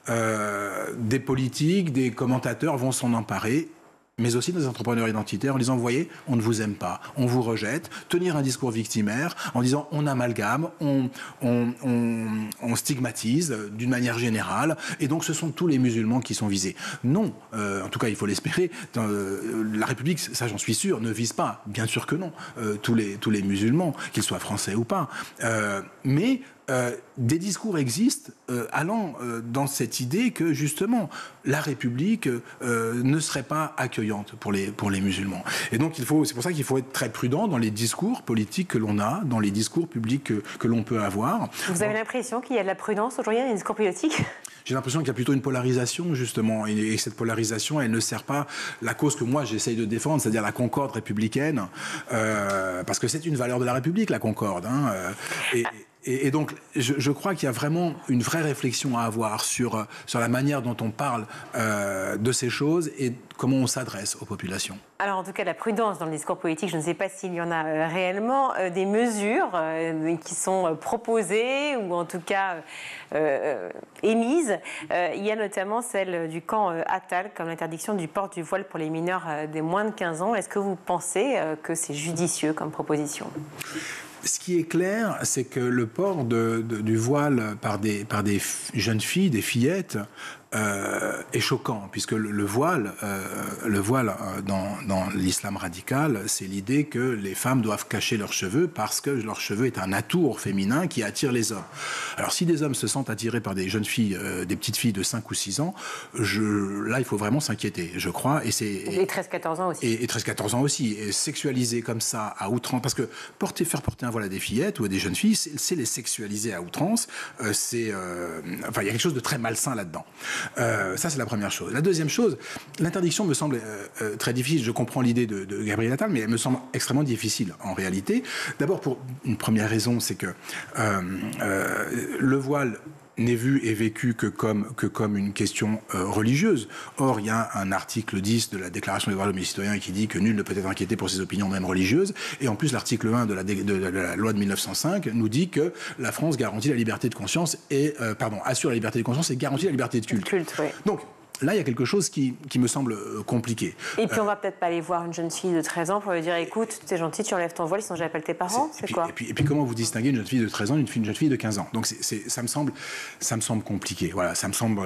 des politiques, des commentateurs vont s'en emparer, mais aussi des entrepreneurs identitaires en disant, vous voyez, on ne vous aime pas, on vous rejette, tenir un discours victimaire en disant on amalgame, on stigmatise d'une manière générale, et donc ce sont tous les musulmans qui sont visés. Non, en tout cas il faut l'espérer, la République, ça j'en suis sûr, ne vise pas, bien sûr que non, tous les musulmans, qu'ils soient français ou pas, mais des discours existent allant dans cette idée que justement la République ne serait pas accueillante pour les musulmans. Et donc c'est pour ça qu'il faut être très prudent dans les discours politiques que l'on a, dans les discours publics que l'on peut avoir. Vous avez l'impression qu'il y a de la prudence aujourd'hui dans les discours politiques ? J'ai l'impression qu'il y a plutôt une polarisation, justement, et cette polarisation, elle ne sert pas la cause que moi j'essaye de défendre, c'est-à-dire la concorde républicaine, parce que c'est une valeur de la République, la concorde, hein, et donc, je crois qu'il y a vraiment une vraie réflexion à avoir sur la manière dont on parle de ces choses et comment on s'adresse aux populations. Alors, en tout cas, la prudence dans le discours politique, je ne sais pas s'il y en a réellement des mesures qui sont proposées ou en tout cas émises. Il y a notamment celle du camp Attal, comme l'interdiction du port du voile pour les mineurs des moins de 15 ans. Est-ce que vous pensez que c'est judicieux comme proposition ? Ce qui est clair, c'est que le port du voile par des jeunes filles, des fillettes, est choquant, puisque le voile dans l'islam radical, c'est l'idée que les femmes doivent cacher leurs cheveux parce que leurs cheveux est un atour féminin qui attire les hommes. Alors si des hommes se sentent attirés par des jeunes filles, des petites filles de 5 ou 6 ans, là il faut vraiment s'inquiéter, je crois. Et 13-14 ans aussi. Et 13-14 ans aussi. Et sexualiser comme ça à outrance, parce que faire porter un voile à des fillettes ou à des jeunes filles, c'est les sexualiser à outrance. Il y a quelque chose de très malsain là-dedans. Ça, c'est la première chose. La deuxième chose, l'interdiction me semble très difficile. Je comprends l'idée de Gabriel Attal, mais elle me semble extrêmement difficile en réalité. D'abord, pour une première raison, c'est que le voile n'est vu et vécu que comme une question religieuse. Or, il y a un article 10 de la Déclaration des droits de l'homme et des citoyens qui dit que nul ne peut être inquiété pour ses opinions, même religieuses. Et en plus, l'article 1 de la loi de 1905 nous dit que la France garantit la liberté de conscience assure la liberté de conscience et garantit la liberté de culte. Oui. Donc, là, il y a quelque chose qui me semble compliqué. Et puis, on va peut-être pas aller voir une jeune fille de 13 ans pour lui dire « Écoute, t'es gentil, tu enlèves ton voile, sinon j'appelle tes parents. » C'est quoi? Et puis, comment vous distinguez une jeune fille de 13 ans d'une jeune fille de 15 ans? Donc, ça me semble compliqué. Voilà, ça me semble...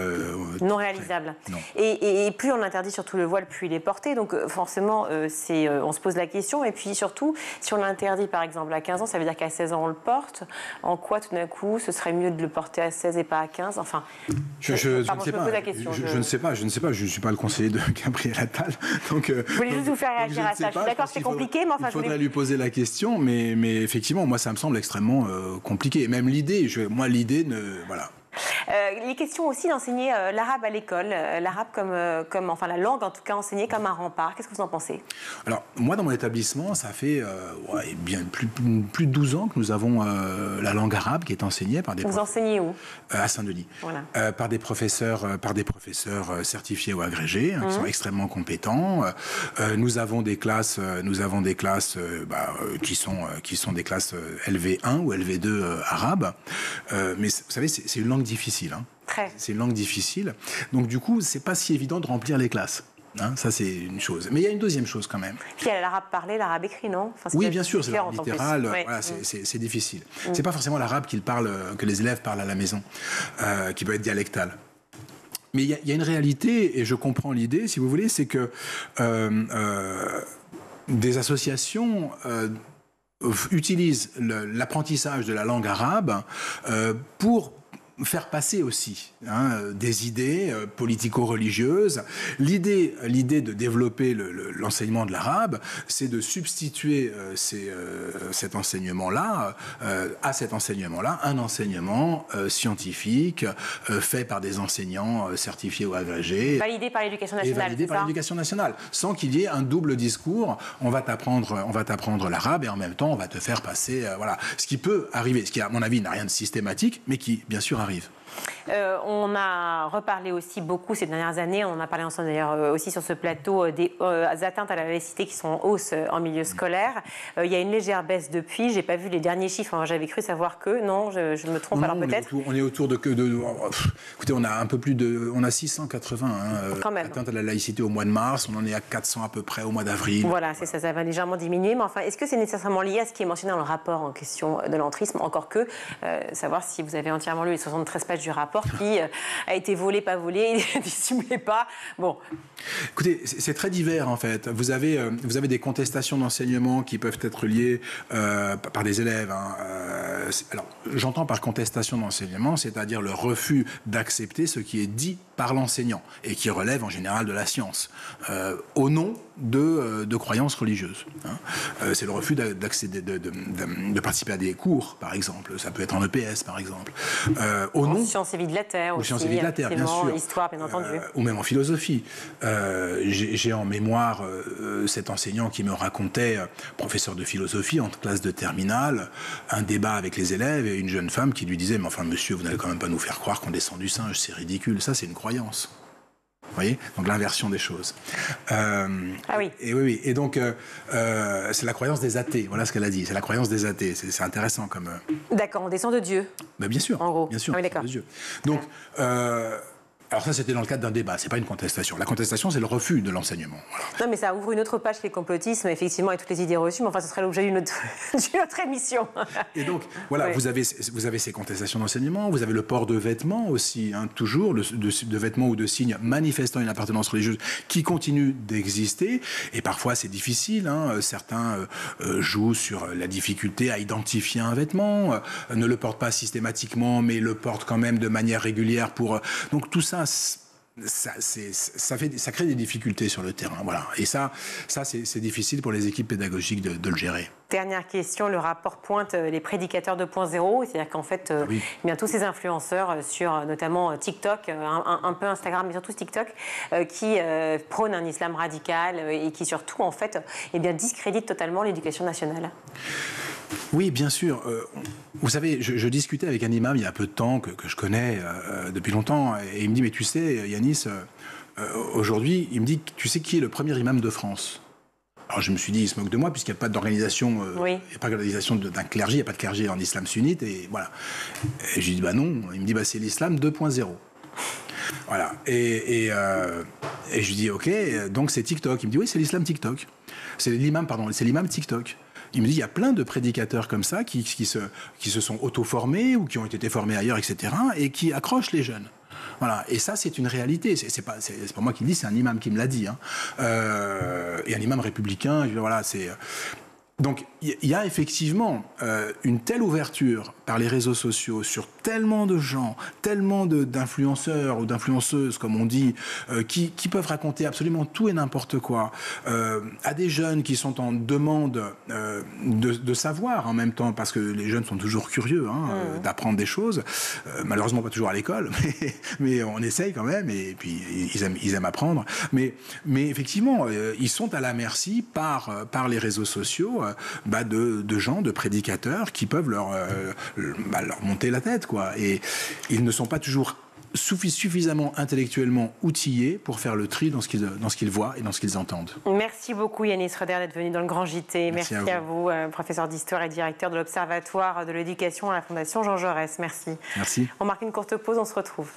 non réalisable. Non. Et plus on interdit surtout le voile, plus il est porté. Donc, forcément, on se pose la question. Et puis, surtout, si on l'interdit, par exemple, à 15 ans, ça veut dire qu'à 16 ans, on le porte. En quoi, tout d'un coup, ce serait mieux de le porter à 16 et pas à 15? Enfin, je ne sais pas. Pose la question. Je ne sais pas, je ne suis pas le conseiller de Gabriel Attal. Donc, je voulais juste vous faire réagir à ça. Je suis d'accord, c'est compliqué, mais enfin... Il faudrait lui poser la question, mais effectivement, moi, ça me semble extrêmement compliqué. Même l'idée, voilà. Il est question aussi d'enseigner l'arabe à l'école, l'arabe comme la langue en tout cas enseignée comme un rempart. Qu'est-ce que vous en pensez? Alors moi dans mon établissement, ça fait bien plus de 12 ans que nous avons la langue arabe qui est enseignée par des Vous enseignez où? À Saint-Denis. Voilà. Par des professeurs certifiés ou agrégés qui sont extrêmement compétents. Nous avons des classes qui sont des classes LV1 ou LV2 arabes. Mais vous savez, c'est une langue difficile. C'est une langue difficile. Donc du coup, c'est pas si évident de remplir les classes. Ça, c'est une chose. Mais il y a une deuxième chose quand même. Puis il y a l'arabe parlé, l'arabe écrit, non? Oui, bien sûr, c'est l'arabe littéral. Voilà, c'est difficile. C'est pas forcément l'arabe que les élèves parlent à la maison, qui peut être dialectal. Mais il y a une réalité, et je comprends l'idée, si vous voulez, c'est que des associations utilisent l'apprentissage de la langue arabe pour faire passer aussi des idées politico-religieuses. L'idée de développer l'enseignement de l'arabe, c'est de substituer cet enseignement-là à cet enseignement-là un enseignement scientifique fait par des enseignants certifiés ou agrégés. Validé par l'éducation nationale. Validé par l'éducation nationale, sans qu'il y ait un double discours. On va t'apprendre l'arabe et en même temps on va te faire passer ce qui peut arriver, ce qui à mon avis n'a rien de systématique, mais qui bien sûr arrive. On a reparlé aussi beaucoup ces dernières années, on en a parlé ensemble d'ailleurs aussi sur ce plateau, des atteintes à la laïcité qui sont en hausse en milieu scolaire. Il y a une légère baisse depuis, j'ai pas vu les derniers chiffres, j'avais cru savoir que, non, je me trompe, alors peut-être. On est autour de écoutez, on a un peu plus de, on a 680 atteintes à la laïcité au mois de mars, on en est à 400 à peu près au mois d'avril. Voilà, c'est ça va légèrement diminuer, mais enfin, est-ce que c'est nécessairement lié à ce qui est mentionné dans le rapport en question de l'entrisme, encore que, savoir si vous avez entièrement lu les 73 pages du rapport qui a été volé, pas volé, dissimulé pas. Bon. Écoutez, c'est très divers en fait. Vous avez des contestations d'enseignement qui peuvent être liées par des élèves. Alors, j'entends par contestation d'enseignement, c'est-à-dire le refus d'accepter ce qui est dit par l'enseignant et qui relève en général de la science, au nom de croyances religieuses. C'est le refus d'accéder, de participer à des cours, par exemple. Ça peut être en EPS, par exemple. Au nom sciences et vie de la Terre aussi. Sciences et vie de la Terre, bien sûr. Histoire, bien entendu. Ou même en philosophie. J'ai en mémoire cet enseignant qui me racontait, professeur de philosophie en classe de terminale, un débat avec les élèves et une jeune femme qui lui disait « Mais enfin, monsieur, vous n'allez quand même pas nous faire croire qu'on descend du singe, c'est ridicule. » Ça, c'est une croyance. Vous voyez? Donc l'inversion des choses. Ah oui. Et oui. Et donc, c'est la croyance des athées. Voilà ce qu'elle a dit. C'est la croyance des athées. C'est intéressant comme... D'accord, on descend de Dieu. Ben, bien sûr. En gros. Bien sûr. Oui, d'accord. De Dieu. Donc, Alors ça, c'était dans le cadre d'un débat, c'est pas une contestation. La contestation, c'est le refus de l'enseignement. Voilà. Non, mais ça ouvre une autre page, les complotismes, effectivement, et toutes les idées reçues, mais enfin, ce serait l'objet d'une autre émission. Et donc, voilà, oui. vous avez ces contestations d'enseignement, vous avez le port de vêtements aussi, hein, toujours, de vêtements ou de signes manifestant une appartenance religieuse qui continue d'exister, et parfois c'est difficile, hein, certains jouent sur la difficulté à identifier un vêtement, ne le portent pas systématiquement, mais le portent quand même de manière régulière pour... Donc tout ça... Ça crée des difficultés sur le terrain, voilà. Et ça c'est difficile pour les équipes pédagogiques de le gérer. Dernière question, le rapport pointe les prédicateurs 2.0, c'est-à-dire qu'en fait, oui. bien tous ces influenceurs sur notamment TikTok, un peu Instagram, mais surtout TikTok, qui prônent un islam radical et qui surtout en fait, eh bien, discréditent totalement l'éducation nationale. Oui, bien sûr. Vous savez, je discutais avec un imam il y a peu de temps que je connais depuis longtemps, et il me dit, mais tu sais, Yanis, aujourd'hui, il me dit, tu sais qui est le premier imam de France ? Alors je me suis dit, il se moque de moi, puisqu'il n'y a pas d'organisation, oui. Il n'y a pas d'organisation d'un clergé, il n'y a pas de clergé en islam sunnite, et voilà. Et je lui dis, bah non, il me dit, bah c'est l'islam 2.0. Voilà. Et je lui dis, ok, donc c'est TikTok. Il me dit, oui, c'est l'islam TikTok. C'est l'imam TikTok. Il me dit, il y a plein de prédicateurs comme ça qui se sont auto-formés ou qui ont été formés ailleurs, etc., et qui accrochent les jeunes. Voilà. Et ça, c'est une réalité. C'est pas moi qui le dis, c'est un imam qui me l'a dit. Hein. Et un imam républicain, voilà, c'est... Donc, il y a effectivement une telle ouverture par les réseaux sociaux sur tellement de gens, tellement d'influenceurs ou d'influenceuses, comme on dit, qui peuvent raconter absolument tout et n'importe quoi, à des jeunes qui sont en demande de savoir en même temps, parce que les jeunes sont toujours curieux d'apprendre des choses, malheureusement pas toujours à l'école, mais on essaye quand même, et puis ils aiment apprendre. Mais effectivement, ils sont à la merci par les réseaux sociaux de gens, de prédicateurs qui peuvent leur monter la tête, quoi. Et ils ne sont pas toujours suffisamment intellectuellement outillés pour faire le tri dans ce qu'ils voient et dans ce qu'ils entendent. Merci beaucoup Yanis Roeder d'être venu dans le Grand JT. Merci à vous, professeur d'histoire et directeur de l'Observatoire de l'éducation à la Fondation Jean Jaurès. Merci. Merci. On marque une courte pause, on se retrouve.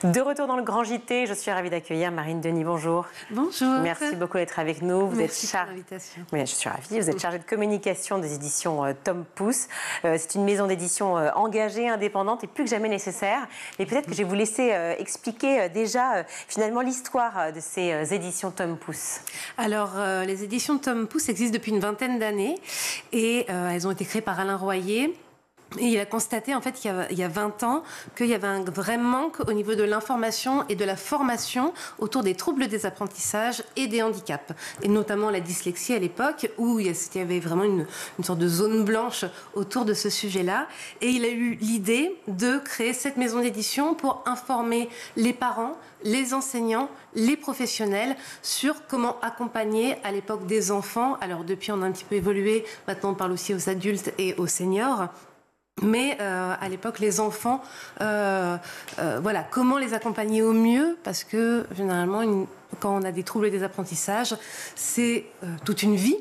De retour dans le Grand JT, je suis ravie d'accueillir Marine Denis. Bonjour. Bonjour. Merci beaucoup d'être avec nous. Merci pour l'invitation. Oui, je suis ravie. Vous êtes chargée de communication des éditions Tom Pouce. C'est une maison d'édition engagée, indépendante et plus que jamais nécessaire. Mais peut-être que je vais vous laisser expliquer déjà finalement l'histoire de ces éditions Tom Pouce. Alors, les éditions Tom Pouce existent depuis une vingtaine d'années et elles ont été créées par Alain Royer. Et il a constaté en fait qu'il y a 20 ans qu'il y avait un vrai manque au niveau de l'information et de la formation autour des troubles des apprentissages et des handicaps, et notamment la dyslexie à l'époque, où il y avait vraiment une sorte de zone blanche autour de ce sujet-là. Et il a eu l'idée de créer cette maison d'édition pour informer les parents, les enseignants, les professionnels sur comment accompagner à l'époque des enfants. Alors depuis, on a un petit peu évolué, maintenant on parle aussi aux adultes et aux seniors. Mais à l'époque, les enfants, voilà, comment les accompagner au mieux, parce que généralement, quand on a des troubles des apprentissages, c'est toute une vie.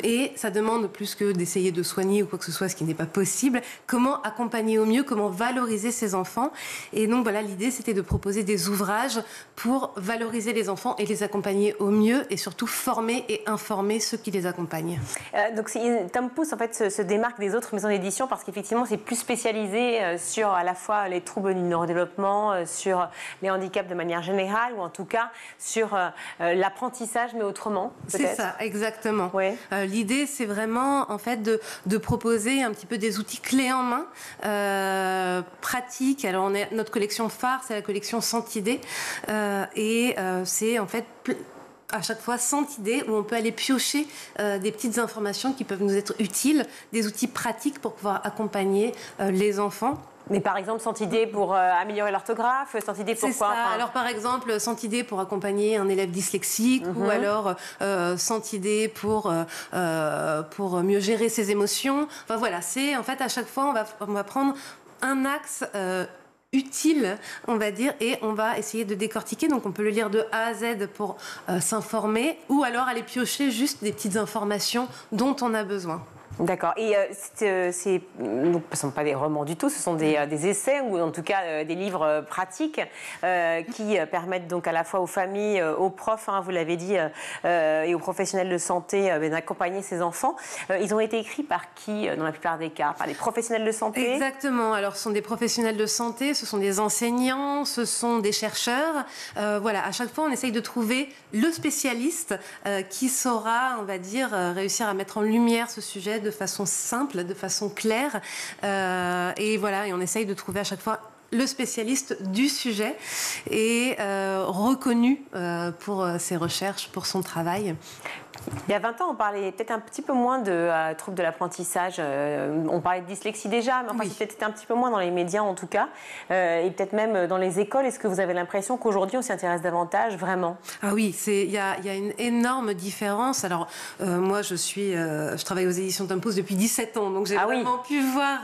Et ça demande plus que d'essayer de soigner ou quoi que ce soit, ce qui n'est pas possible. Comment accompagner au mieux, comment valoriser ces enfants. Et donc voilà, l'idée c'était de proposer des ouvrages pour valoriser les enfants et les accompagner au mieux, et surtout former et informer ceux qui les accompagnent. Donc Tom Pouce en fait se démarque des autres maisons d'édition parce qu'effectivement c'est plus spécialisé sur à la fois les troubles du neurodéveloppement, sur les handicaps de manière générale, ou en tout cas sur l'apprentissage mais autrement. C'est ça, exactement. Ouais. L'idée, c'est vraiment en fait de proposer un petit peu des outils clés en main, pratiques. Alors, notre collection phare, c'est la collection Santidé, et c'est en fait à chaque fois Santidé où on peut aller piocher des petites informations qui peuvent nous être utiles, des outils pratiques pour pouvoir accompagner les enfants. Mais par exemple, Santidé pour améliorer l'orthographe, Santidé pour quoi ? Alors par exemple, Santidé pour accompagmer un élève dyslexique, ou alors Santidé pour mieux gérer ses émotions. Enfin voilà, c'est en fait à chaque fois on va prendre un axe utile, on va dire, et on va essayer de décortiquer. Donc on peut le lire de A à Z pour s'informer, ou alors aller piocher juste des petites informations dont on a besoin. D'accord. Et ce ne sont pas des romans du tout, ce sont des essais ou en tout cas des livres pratiques qui permettent donc à la fois aux familles, aux profs, vous l'avez dit, et aux professionnels de santé d'accompagner ces enfants. Ils ont été écrits par qui dans la plupart des cas? Par des professionnels de santé? Exactement. Alors ce sont des professionnels de santé, ce sont des enseignants, ce sont des chercheurs. Voilà, à chaque fois on essaye de trouver le spécialiste qui saura, on va dire, réussir à mettre en lumière ce sujet de façon simple, de façon claire. Et voilà, et on essaye de trouver à chaque fois le spécialiste du sujet et reconnu pour ses recherches, pour son travail. Il y a 20 ans, on parlait peut-être un petit peu moins de troubles de l'apprentissage. On parlait de dyslexie déjà, mais enfin, c'était un petit peu moins dans les médias en tout cas, et peut-être même dans les écoles. Est-ce que vous avez l'impression qu'aujourd'hui, on s'y intéresse davantage, vraiment? Ah oui, il y a une énorme différence. Alors, moi, je travaille aux éditions Tom Pouce depuis 17 ans, donc j'ai vraiment pu voir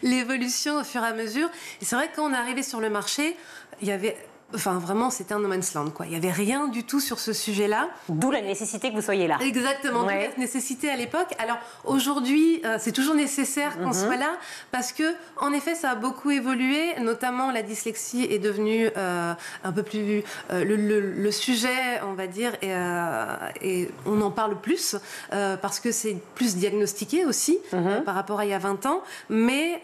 l'évolution au fur et à mesure. Et c'est vrai que quand on est arrivé sur le marché, il y avait... Enfin, vraiment, c'était un no man's land, quoi. Il n'y avait rien du tout sur ce sujet-là. D'où la nécessité que vous soyez là. Exactement, d'où la nécessité à l'époque. Alors, aujourd'hui, c'est toujours nécessaire qu'on soit là, parce que, en effet, ça a beaucoup évolué. Notamment, la dyslexie est devenue un peu plus... le sujet, on va dire, et on en parle plus, parce que c'est plus diagnostiqué aussi, par rapport à il y a 20 ans. Mais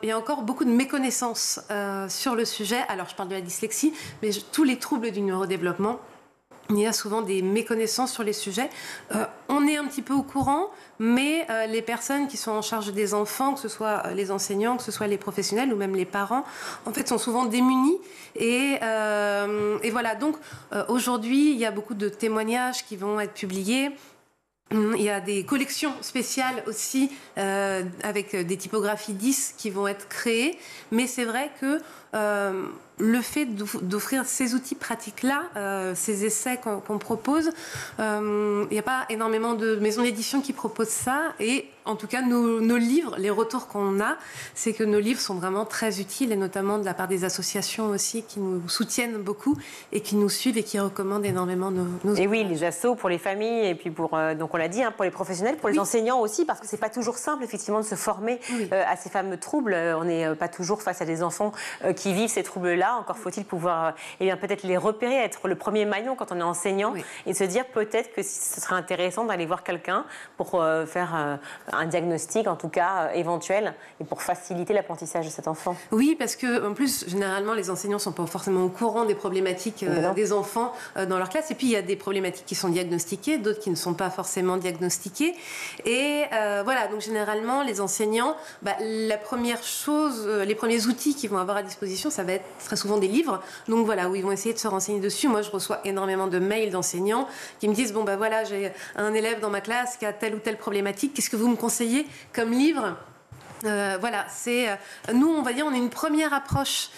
il y a encore beaucoup de méconnaissances sur le sujet. Alors, je parle de la dyslexie, mais tous les troubles du neurodéveloppement, il y a souvent des méconnaissances sur les sujets. On est un petit peu au courant, mais les personnes qui sont en charge des enfants, que ce soit les enseignants, que ce soit les professionnels ou même les parents, en fait, sont souvent démunis. Et voilà, donc aujourd'hui, il y a beaucoup de témoignages qui vont être publiés. Il y a des collections spéciales aussi avec des typographies 10 qui vont être créées, mais c'est vrai que le fait d'offrir ces outils pratiques-là, ces essais qu'on propose, il n'y a pas énormément de maisons d'édition qui proposent ça, et en tout cas nos livres, les retours qu'on a, c'est que nos livres sont vraiment très utiles, et notamment de la part des associations aussi qui nous soutiennent beaucoup et qui nous suivent et qui recommandent énormément nos Et oui, les assos pour les familles, et puis pour, donc on l'a dit, pour les professionnels, pour les enseignants aussi, parce que c'est pas toujours simple effectivement de se former à ces fameux troubles. On n'est pas toujours face à des enfants qui vivent ces troubles-là. Encore faut-il pouvoir peut-être les repérer, être le premier maillon quand on est enseignant, et se dire peut-être que ce serait intéressant d'aller voir quelqu'un pour faire un diagnostic, en tout cas éventuel, et pour faciliter l'apprentissage de cet enfant. Oui, parce que en plus, généralement, les enseignants ne sont pas forcément au courant des problématiques des enfants dans leur classe. Et puis, il y a des problématiques qui sont diagnostiquées, d'autres qui ne sont pas forcément diagnostiquées. Et voilà, donc généralement, les enseignants, la première chose, les premiers outils qu'ils vont avoir à disposition, ça va être très souvent des livres. Donc voilà, où ils vont essayer de se renseigner dessus. Moi, je reçois énormément de mails d'enseignants qui me disent, bon, voilà, j'ai un élève dans ma classe qui a telle ou telle problématique. Qu'est-ce que vous me conseillez comme livre? Voilà, nous, on va dire, on a une première approche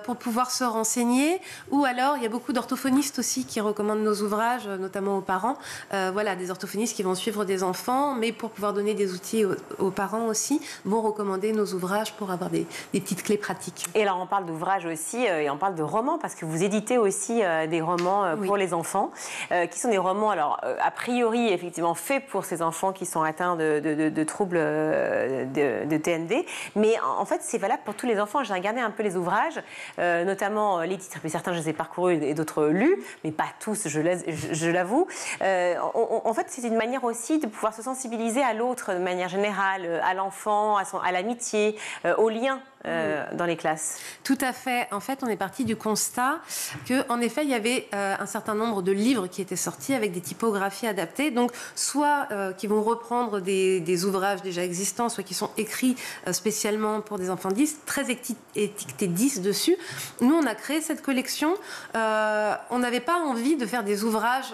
pour pouvoir se renseigner, ou alors il y a beaucoup d'orthophonistes aussi qui recommandent nos ouvrages, notamment aux parents. Voilà, des orthophonistes qui vont suivre des enfants, mais pour pouvoir donner des outils aux parents aussi, vont recommander nos ouvrages pour avoir des petites clés pratiques. Et alors on parle d'ouvrages aussi, et on parle de romans, parce que vous éditez aussi des romans pour les enfants, qui sont des romans, alors a priori effectivement faits pour ces enfants qui sont atteints de troubles de TND, mais en fait c'est valable pour tous les enfants. J'ai regardé un peu les ouvrages, notamment les titres, mais certains je les ai parcourus et d'autres lus, mais pas tous, je l'avoue. En fait c'est une manière aussi de pouvoir se sensibiliser à l'autre de manière générale, à l'enfant, à l'amitié, au lien dans les classes. Tout à fait. En fait, on est parti du constat qu'en effet, il y avait un certain nombre de livres qui étaient sortis avec des typographies adaptées, donc soit qui vont reprendre des ouvrages déjà existants, soit qui sont écrits spécialement pour des enfants 10, très étiquetés 10 dessus. Nous, on a créé cette collection. On n'avait pas envie de faire des ouvrages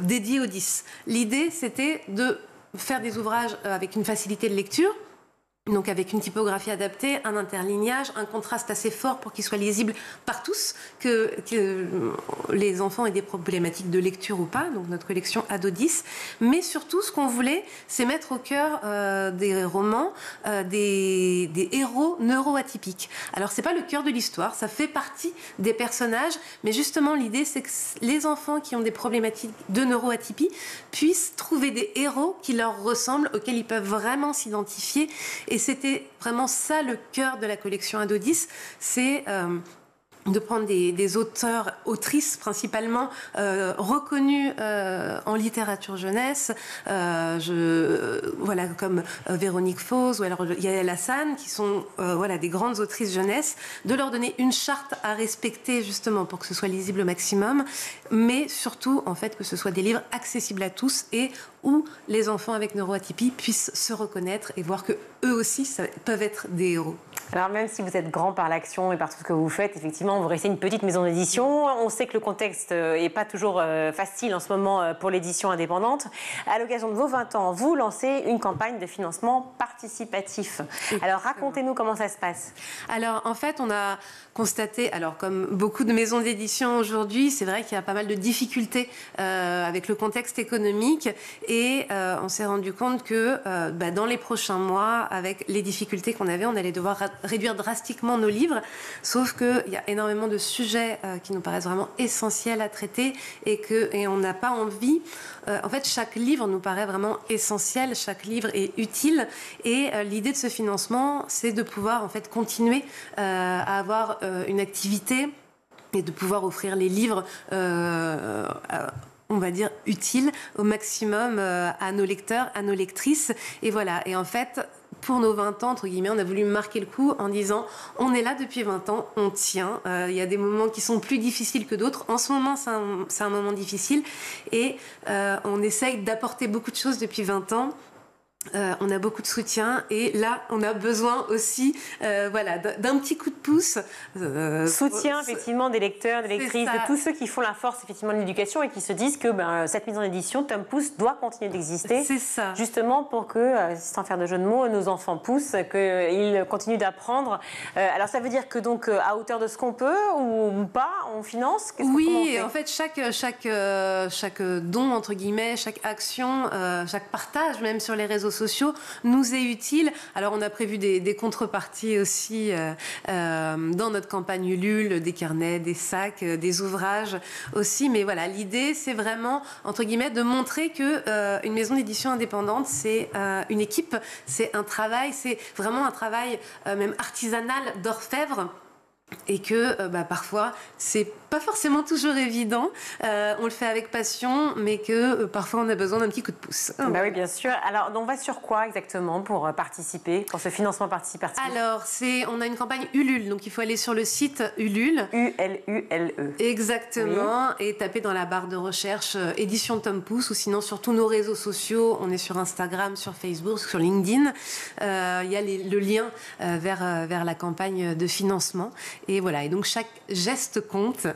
dédiés aux 10. L'idée, c'était de faire des ouvrages avec une facilité de lecture, Donc avec une typographie adaptée, un interlignage, un contraste assez fort pour qu'il soit lisible par tous, que les enfants aient des problématiques de lecture ou pas, donc notre collection Ado 10. Mais surtout, ce qu'on voulait, c'est mettre au cœur des romans des héros neuroatypiques. Alors c'est pas le cœur de l'histoire, ça fait partie des personnages, mais justement l'idée c'est que les enfants qui ont des problématiques de neuroatypie puissent trouver des héros qui leur ressemblent, auxquels ils peuvent vraiment s'identifier. Et c'était vraiment ça le cœur de la collection Ado 10, c'est de prendre des auteurs, autrices principalement, reconnus en littérature jeunesse, voilà, comme Véronique Fauze ou alors Yael Hassan, qui sont voilà, des grandes autrices jeunesse, de leur donner une charte à respecter justement pour que ce soit lisible au maximum, mais surtout en fait que ce soit des livres accessibles à tous et où les enfants avec neuroatypie puissent se reconnaître et voir que eux aussi peuvent être des héros. Alors même si vous êtes grand par l'action et par tout ce que vous faites, effectivement, vous restez une petite maison d'édition. On sait que le contexte n'est pas toujours facile en ce moment pour l'édition indépendante. À l'occasion de vos 20 ans, vous lancez une campagne de financement participatif. Alors racontez-nous comment ça se passe. Alors en fait, on a constaté, alors comme beaucoup de maisons d'édition aujourd'hui, c'est vrai qu'il y a pas mal de difficultés avec le contexte économique et on s'est rendu compte que dans les prochains mois, avec les difficultés qu'on avait, on allait devoir réduire drastiquement nos livres, sauf qu'il y a énormément de sujets qui nous paraissent vraiment essentiels à traiter et on n'a pas envie. En fait, chaque livre nous paraît vraiment essentiel, chaque livre est utile et l'idée de ce financement, c'est de pouvoir en fait continuer à avoir une activité et de pouvoir offrir les livres on va dire utiles au maximum à nos lecteurs, à nos lectrices. Et voilà. Et en fait, pour nos 20 ans, entre guillemets, on a voulu marquer le coup en disant on est là depuis 20 ans, on tient. Il y a des moments qui sont plus difficiles que d'autres. En ce moment, c'est un moment difficile et on essaye d'apporter beaucoup de choses depuis 20 ans. On a beaucoup de soutien et là on a besoin aussi voilà, d'un petit coup de pouce soutien effectivement des lecteurs, des lectrices, de tous ceux qui font la force effectivement de l'éducation et qui se disent que cette maison d'édition Tom Pouce doit continuer d'exister, c'est ça, justement pour que, sans faire de jeu de mots, nos enfants poussent, qu'ils continuent d'apprendre. Alors ça veut dire que donc à hauteur de ce qu'on peut ou pas, on finance? Oui, en fait chaque don entre guillemets, chaque action, chaque partage même sur les réseaux sociaux nous est utile. Alors on a prévu des contreparties aussi dans notre campagne Ulule, des carnets, des sacs, des ouvrages aussi. Mais voilà, l'idée c'est vraiment entre guillemets de montrer que une maison d'édition indépendante c'est une équipe, c'est un travail, c'est vraiment un travail même artisanal d'orfèvre. Et que parfois c'est pas forcément toujours évident, on le fait avec passion, mais que parfois on a besoin d'un petit coup de pouce. Oui, bien sûr. Alors on va sur quoi exactement pour participer, pour ce financement participatif? Alors on a une campagne Ulule, donc il faut aller sur le site Ulule. ULULE. Exactement, oui. Et taper dans la barre de recherche édition Tom Pouce ou sinon sur tous nos réseaux sociaux, on est sur Instagram, sur Facebook, sur LinkedIn. Il y a le lien vers la campagne de financement. Et voilà, et donc chaque geste compte.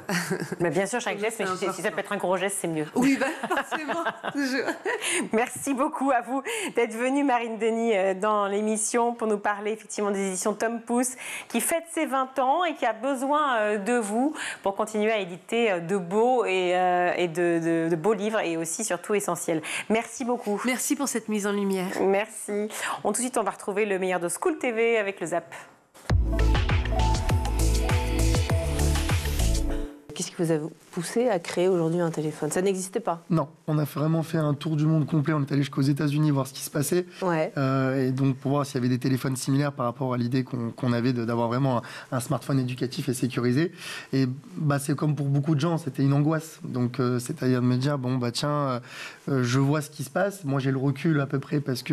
Mais bien sûr, chaque geste, mais si ça peut être un gros geste, c'est mieux. Oui, forcément, toujours. Merci beaucoup à vous d'être venue, Marine Denis, dans l'émission pour nous parler effectivement des éditions Tom Pouce, qui fête ses 20 ans et qui a besoin de vous pour continuer à éditer de beaux et de beaux livres et aussi surtout essentiels. Merci beaucoup. Merci pour cette mise en lumière. Merci. Tout de suite, on va retrouver le meilleur de School TV avec le Zap. Qu'est-ce qui vous a poussé à créer aujourd'hui un téléphone? Ça n'existait pas? Non, on a vraiment fait un tour du monde complet. On est allé jusqu'aux États-Unis voir ce qui se passait. Ouais. Et donc pour voir s'il y avait des téléphones similaires par rapport à l'idée qu'on avait d'avoir vraiment un smartphone éducatif et sécurisé. Et c'est comme pour beaucoup de gens, c'était une angoisse. Donc c'est-à-dire de me dire je vois ce qui se passe. Moi j'ai le recul à peu près parce que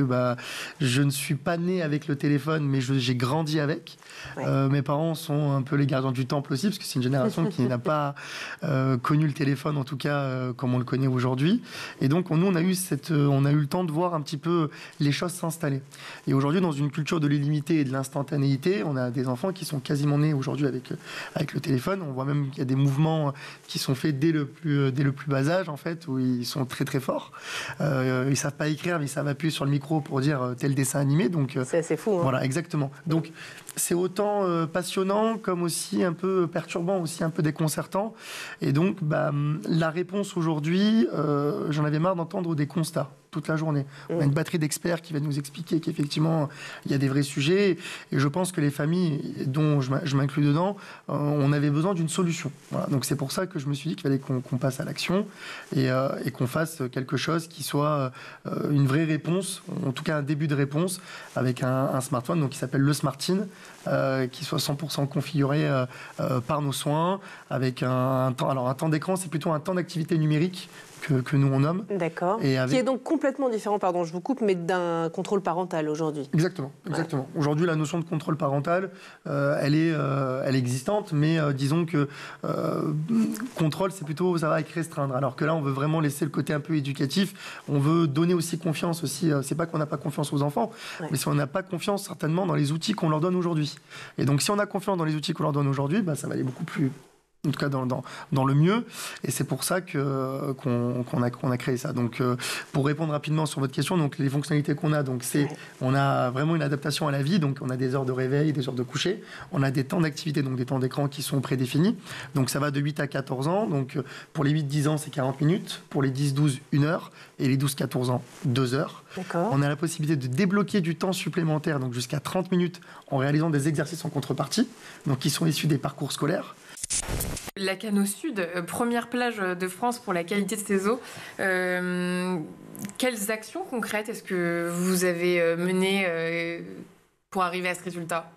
je ne suis pas né avec le téléphone, mais j'ai grandi avec. Ouais. Mes parents sont un peu les gardiens du temple aussi parce que c'est une génération qui n'a pas pas connu le téléphone, en tout cas comme on le connaît aujourd'hui. Et donc nous on a eu le temps de voir un petit peu les choses s'installer. Et aujourd'hui, dans une culture de l'illimité et de l'instantanéité, on a des enfants qui sont quasiment nés aujourd'hui avec le téléphone. On voit même qu'il y a des mouvements qui sont faits dès le plus bas âge, en fait, où ils sont très très forts. Ils savent pas écrire, mais ils savent appuyer sur le micro pour dire tel dessin animé. Donc c'est assez fou. Voilà, exactement. Donc c'est autant passionnant comme aussi un peu perturbant, aussi un peu déconcertant. Et donc la réponse aujourd'hui, j'en avais marre d'entendre des constats toute la journée. On a une batterie d'experts qui va nous expliquer qu'effectivement, il y a des vrais sujets. Et je pense que les familles, dont je m'inclus dedans, on avait besoin d'une solution. Voilà. Donc c'est pour ça que je me suis dit qu'il fallait qu'on passe à l'action et qu'on fasse quelque chose qui soit une vraie réponse, en tout cas un début de réponse, avec un smartphone donc, qui s'appelle le SmartIN, qui soit 100% configuré par nos soins, avec un temps. Alors un temps d'écran, c'est plutôt un temps d'activité numérique que nous on nomme. D'accord. Qui est donc complètement différent, pardon, je vous coupe, mais d'un contrôle parental aujourd'hui. Exactement. Ouais. Aujourd'hui, la notion de contrôle parental, elle est existante, mais disons que contrôle, c'est plutôt, ça va avec restreindre. Alors que là, on veut vraiment laisser le côté un peu éducatif. On veut donner aussi confiance aussi. C'est pas qu'on n'a pas confiance aux enfants, mais si on n'a pas confiance certainement dans les outils qu'on leur donne aujourd'hui. Et donc, si on a confiance dans les outils qu'on leur donne aujourd'hui, ça va aller beaucoup plus. En tout cas dans le mieux, et c'est pour ça qu'on a créé ça. Donc pour répondre rapidement sur votre question, donc les fonctionnalités qu'on a, donc on a vraiment une adaptation à la vie, donc on a des heures de réveil, des heures de coucher, on a des temps d'activité, donc des temps d'écran qui sont prédéfinis. Donc ça va de 8 à 14 ans. Donc pour les 8-10 ans, c'est 40 minutes, pour les 10-12, 1 heure, et les 12-14 ans, 2 heures. D'accord. On a la possibilité de débloquer du temps supplémentaire, donc jusqu'à 30 minutes, en réalisant des exercices en contrepartie, donc qui sont issus des parcours scolaires. La Cano Sud, première plage de France pour la qualité de ses eaux. Quelles actions concrètes est-ce que vous avez menées pour arriver à ce résultat ?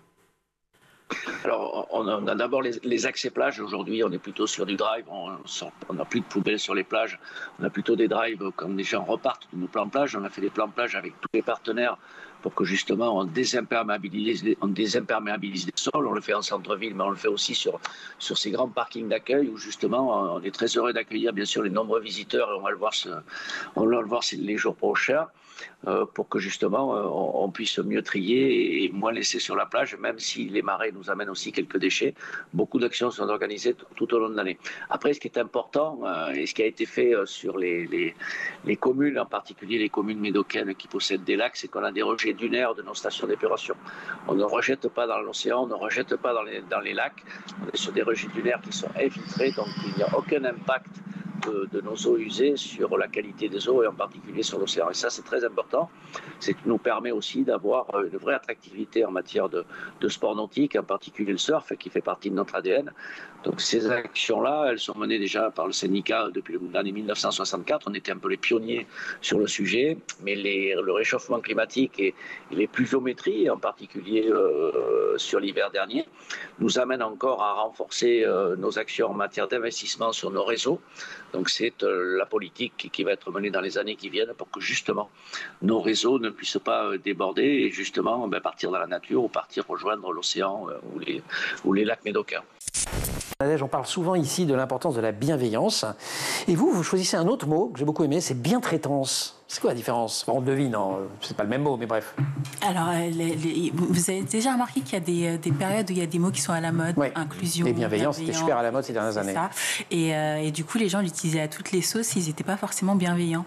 Alors, on a d'abord les accès plages. Aujourd'hui, on est plutôt sur du drive. On n'a plus de poubelles sur les plages. On a plutôt des drives comme les gens repartent de nos plans plage. On a fait des plans plage avec tous les partenaires pour que justement on désimperméabilise les sols. On le fait en centre-ville, mais on le fait aussi sur ces grands parkings d'accueil où justement on est très heureux d'accueillir bien sûr les nombreux visiteurs et on va le voir les jours prochains. Pour que justement on puisse mieux trier et moins laisser sur la plage, même si les marées nous amènent aussi quelques déchets. Beaucoup d'actions sont organisées tout au long de l'année. Après, ce qui est important et ce qui a été fait sur les communes, en particulier les communes médocaines qui possèdent des lacs, c'est qu'on a des rejets dunaires de nos stations d'épuration. On ne rejette pas dans l'océan, on ne rejette pas dans les lacs. On est sur des rejets dunaires qui sont infiltrés, donc il n'y a aucun impact de nos eaux usées sur la qualité des eaux et en particulier sur l'océan. Et ça, c'est très important. C'est que nous permet aussi d'avoir une vraie attractivité en matière de sport nautique, en particulier le surf, qui fait partie de notre ADN. Donc ces actions-là, elles sont menées déjà par le syndicat depuis l'année 1964. On était un peu les pionniers sur le sujet, mais le réchauffement climatique et les pluviométries, en particulier sur l'hiver dernier, nous amènent encore à renforcer nos actions en matière d'investissement sur nos réseaux. Donc c'est la politique qui va être menée dans les années qui viennent pour que justement nos réseaux ne puissent pas déborder et justement partir dans la nature ou partir rejoindre l'océan ou les lacs médocains. On parle souvent ici de l'importance de la bienveillance. Et vous choisissez un autre mot que j'ai beaucoup aimé, c'est bientraitance. C'est quoi la différence ? On devine, c'est pas le même mot, mais bref. Alors, vous avez déjà remarqué qu'il y a des périodes où il y a des mots qui sont à la mode, inclusion, et bienveillance, c'était super à la mode ces dernières années. Ça. Et du coup, les gens l'utilisaient à toutes les sauces, ils n'étaient pas forcément bienveillants.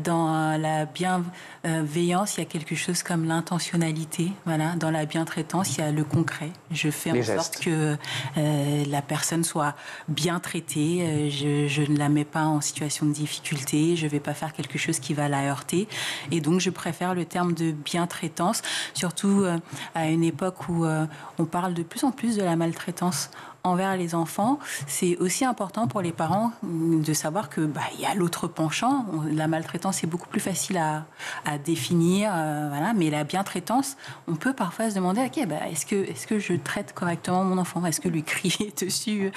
Dans la bienveillance, il y a quelque chose comme l'intentionnalité. Voilà. Dans la bientraitance, il y a le concret. Je fais en sorte que la personne soit bien traitée. Je ne la mets pas en situation de difficulté. Je ne vais pas faire quelque chose qui va la heurter. Et donc, je préfère le terme de bientraitance, surtout à une époque où on parle de plus en plus de la maltraitance envers les enfants. C'est aussi important pour les parents de savoir que y a l'autre penchant. La maltraitance est beaucoup plus facile à définir, voilà. Mais la bientraitance, on peut parfois se demander est-ce que je traite correctement mon enfant ? Est-ce que lui crier dessus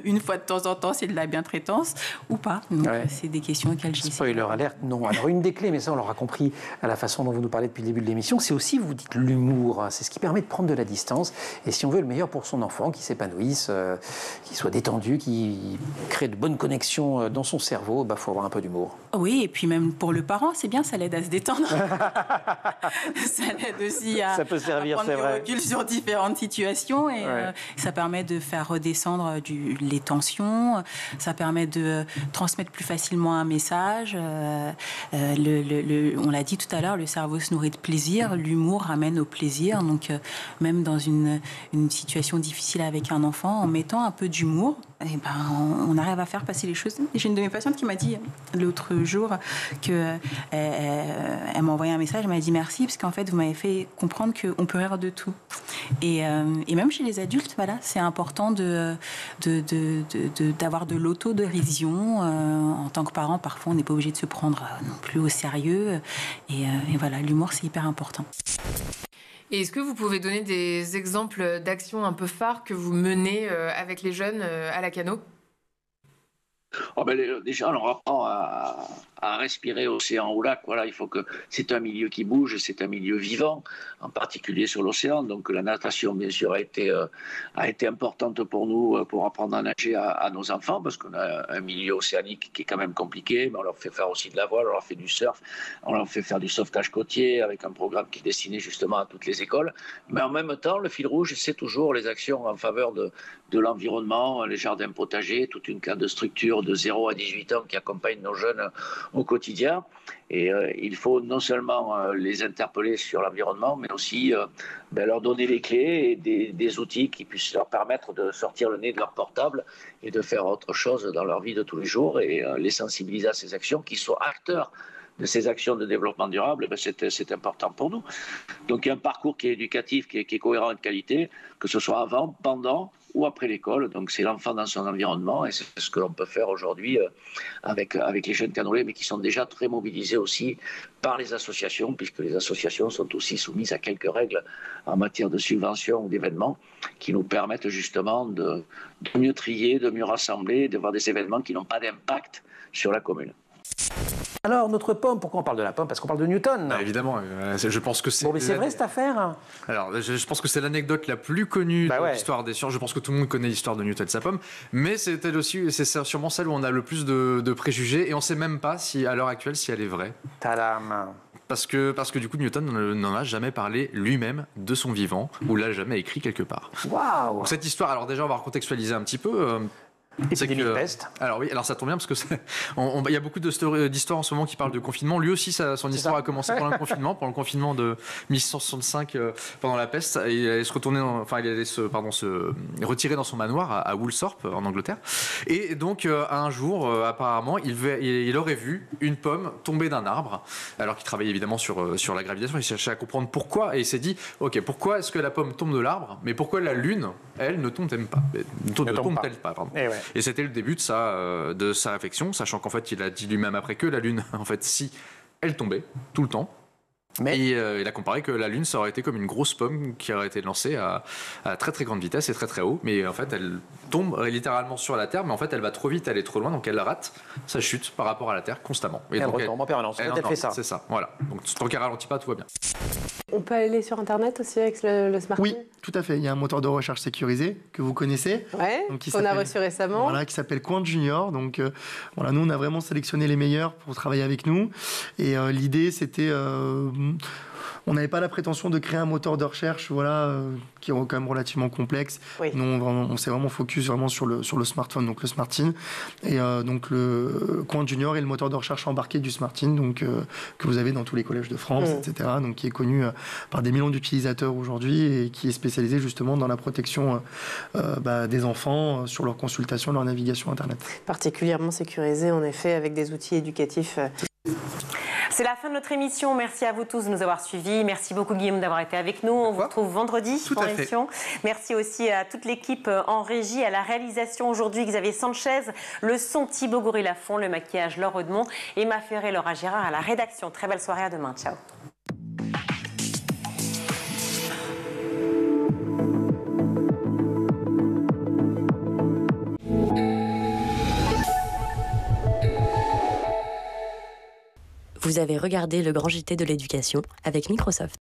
une fois de temps en temps, c'est de la bientraitance ou pas ? Donc, c'est des questions auxquelles j'ai... Spoiler alerte, non. Alors, une des clés, mais ça on l'aura compris à la façon dont vous nous parlez depuis le début de l'émission, c'est aussi, vous dites, l'humour. C'est ce qui permet de prendre de la distance. Et si on veut le meilleur pour son enfant, qu'il s'épanouisse, qu'il soit détendu, qu'il crée de bonnes connexions dans son cerveau, il faut avoir un peu d'humour. Oui, et puis même pour le parent, c'est bien, ça l'aide à se détendre. Ça l'aide aussi à, ça peut servir, à prendre c'est du vrai. recul sur différentes situations. Et ça permet de faire redescendre les tensions. Ça permet de transmettre plus facilement un message. On l'a dit tout à l'heure, le cerveau se nourrit de plaisir. L'humour ramène au plaisir. Donc, même dans une situation difficile avec un enfant, en mettant un peu d'humour, on arrive à faire passer les choses. Et j'ai une de mes patientes qui m'a dit l'autre jour qu'elle m'a envoyé un message, elle m'a dit merci parce qu'en fait vous m'avez fait comprendre qu'on peut rire de tout. Et même chez les adultes, voilà, c'est important d'avoir de l'autodérision. En tant que parent, parfois on n'est pas obligé de se prendre non plus au sérieux. Et voilà, l'humour c'est hyper important. Et est-ce que vous pouvez donner des exemples d'actions un peu phares que vous menez avec les jeunes à la Cano ? Déjà, on leur apprend à respirer océan ou lac. Voilà, il faut que c'est un milieu qui bouge, c'est un milieu vivant, en particulier sur l'océan. Donc la natation, bien sûr, a été importante pour nous pour apprendre à nager à nos enfants, parce qu'on a un milieu océanique qui est quand même compliqué. Mais on leur fait faire aussi de la voile, on leur fait du surf, on leur fait faire du sauvetage côtier avec un programme qui est destiné justement à toutes les écoles. Mais en même temps, le fil rouge, c'est toujours les actions en faveur de l'environnement, les jardins potagers, toute une cadre de structure de 0 à 18 ans qui accompagne nos jeunes au quotidien. Et il faut non seulement les interpeller sur l'environnement, mais aussi leur donner les clés et des outils qui puissent leur permettre de sortir le nez de leur portable et de faire autre chose dans leur vie de tous les jours, et les sensibiliser à ces actions, qu'ils soient acteurs de ces actions de développement durable. C'est important pour nous. Donc il y a un parcours qui est éducatif, qui est cohérent et de qualité, que ce soit avant, pendant ou après l'école. Donc c'est l'enfant dans son environnement, et c'est ce que l'on peut faire aujourd'hui avec les jeunes canoës, mais qui sont déjà très mobilisés aussi par les associations, puisque les associations sont aussi soumises à quelques règles en matière de subventions ou d'événements qui nous permettent justement de mieux trier, de mieux rassembler, de voir des événements qui n'ont pas d'impact sur la commune. Alors, notre pomme, pourquoi on parle de la pomme ? Parce qu'on parle de Newton. Évidemment, je pense que c'est... Bon, mais c'est vrai cette affaire ? Alors, je pense que c'est l'anecdote la plus connue de l'histoire des sciences. Je pense que tout le monde connaît l'histoire de Newton et sa pomme. Mais c'est sûrement celle où on a le plus de préjugés, et on ne sait même pas si, à l'heure actuelle, si elle est vraie. Tadam ! Parce que du coup, Newton n'en a jamais parlé lui-même de son vivant, ou l'a jamais écrit quelque part. Waouh ! Cette histoire, alors déjà, on va recontextualiser un petit peu. Épidémie de peste. Alors oui, alors ça tombe bien parce que il y a beaucoup d'histoires en ce moment qui parlent de confinement. Lui aussi, son histoire a commencé pendant le confinement de 1665 pendant la peste. Il allait se retirer dans son manoir à Woolsthorpe en Angleterre. Et donc un jour, apparemment, il aurait vu une pomme tomber d'un arbre, alors qu'il travaillait évidemment sur la gravitation. Il cherchait à comprendre pourquoi, et il s'est dit, ok, pourquoi est-ce que la pomme tombe de l'arbre, mais pourquoi la lune, elle, ne tombe-t-elle pas, pardon. Et c'était le début de sa réflexion, sachant qu'en fait, il a dit lui-même après que la Lune, en fait, si elle tombait tout le temps, et il a comparé que la Lune, ça aurait été comme une grosse pomme qui aurait été lancée à très très grande vitesse et très très haut, mais en fait, elle tombe littéralement sur la Terre, mais en fait, elle va trop vite, elle est trop loin, donc elle rate sa chute par rapport à la Terre constamment. Et donc, elle retombe en permanence. Elle fait ça. C'est ça, voilà. Donc tant qu'elle ralentit pas, tout va bien. On peut aller sur Internet aussi avec le smartphone ? Oui, tout à fait. Il y a un moteur de recherche sécurisé que vous connaissez. Ouais, qu'on a reçu récemment. Voilà, qui s'appelle Quant Junior. Donc, nous, on a vraiment sélectionné les meilleurs pour travailler avec nous. Et l'idée, c'était... on n'avait pas la prétention de créer un moteur de recherche qui est quand même relativement complexe. Oui. Nous, on s'est vraiment focus sur le smartphone, donc le SmartIN. Et donc, le Quant Junior est le moteur de recherche embarqué du SmartIN, donc, que vous avez dans tous les collèges de France, etc. Donc, qui est connu par des millions d'utilisateurs aujourd'hui et qui est spécialisé justement dans la protection des enfants sur leur consultation, leur navigation Internet. Particulièrement sécurisé, en effet, avec des outils éducatifs. C'est la fin de notre émission. Merci à vous tous de nous avoir suivis. Merci beaucoup Guillaume d'avoir été avec nous. On vous retrouve vendredi pour l'émission. Merci aussi à toute l'équipe en régie, à la réalisation aujourd'hui Xavier Sanchez, le son Thibaut Gorillafont, le maquillage Laure Audemont, Emma Ferré, Laura Girard à la rédaction. Très belle soirée, à demain. Ciao. Vous avez regardé le grand JT de l'éducation avec Microsoft.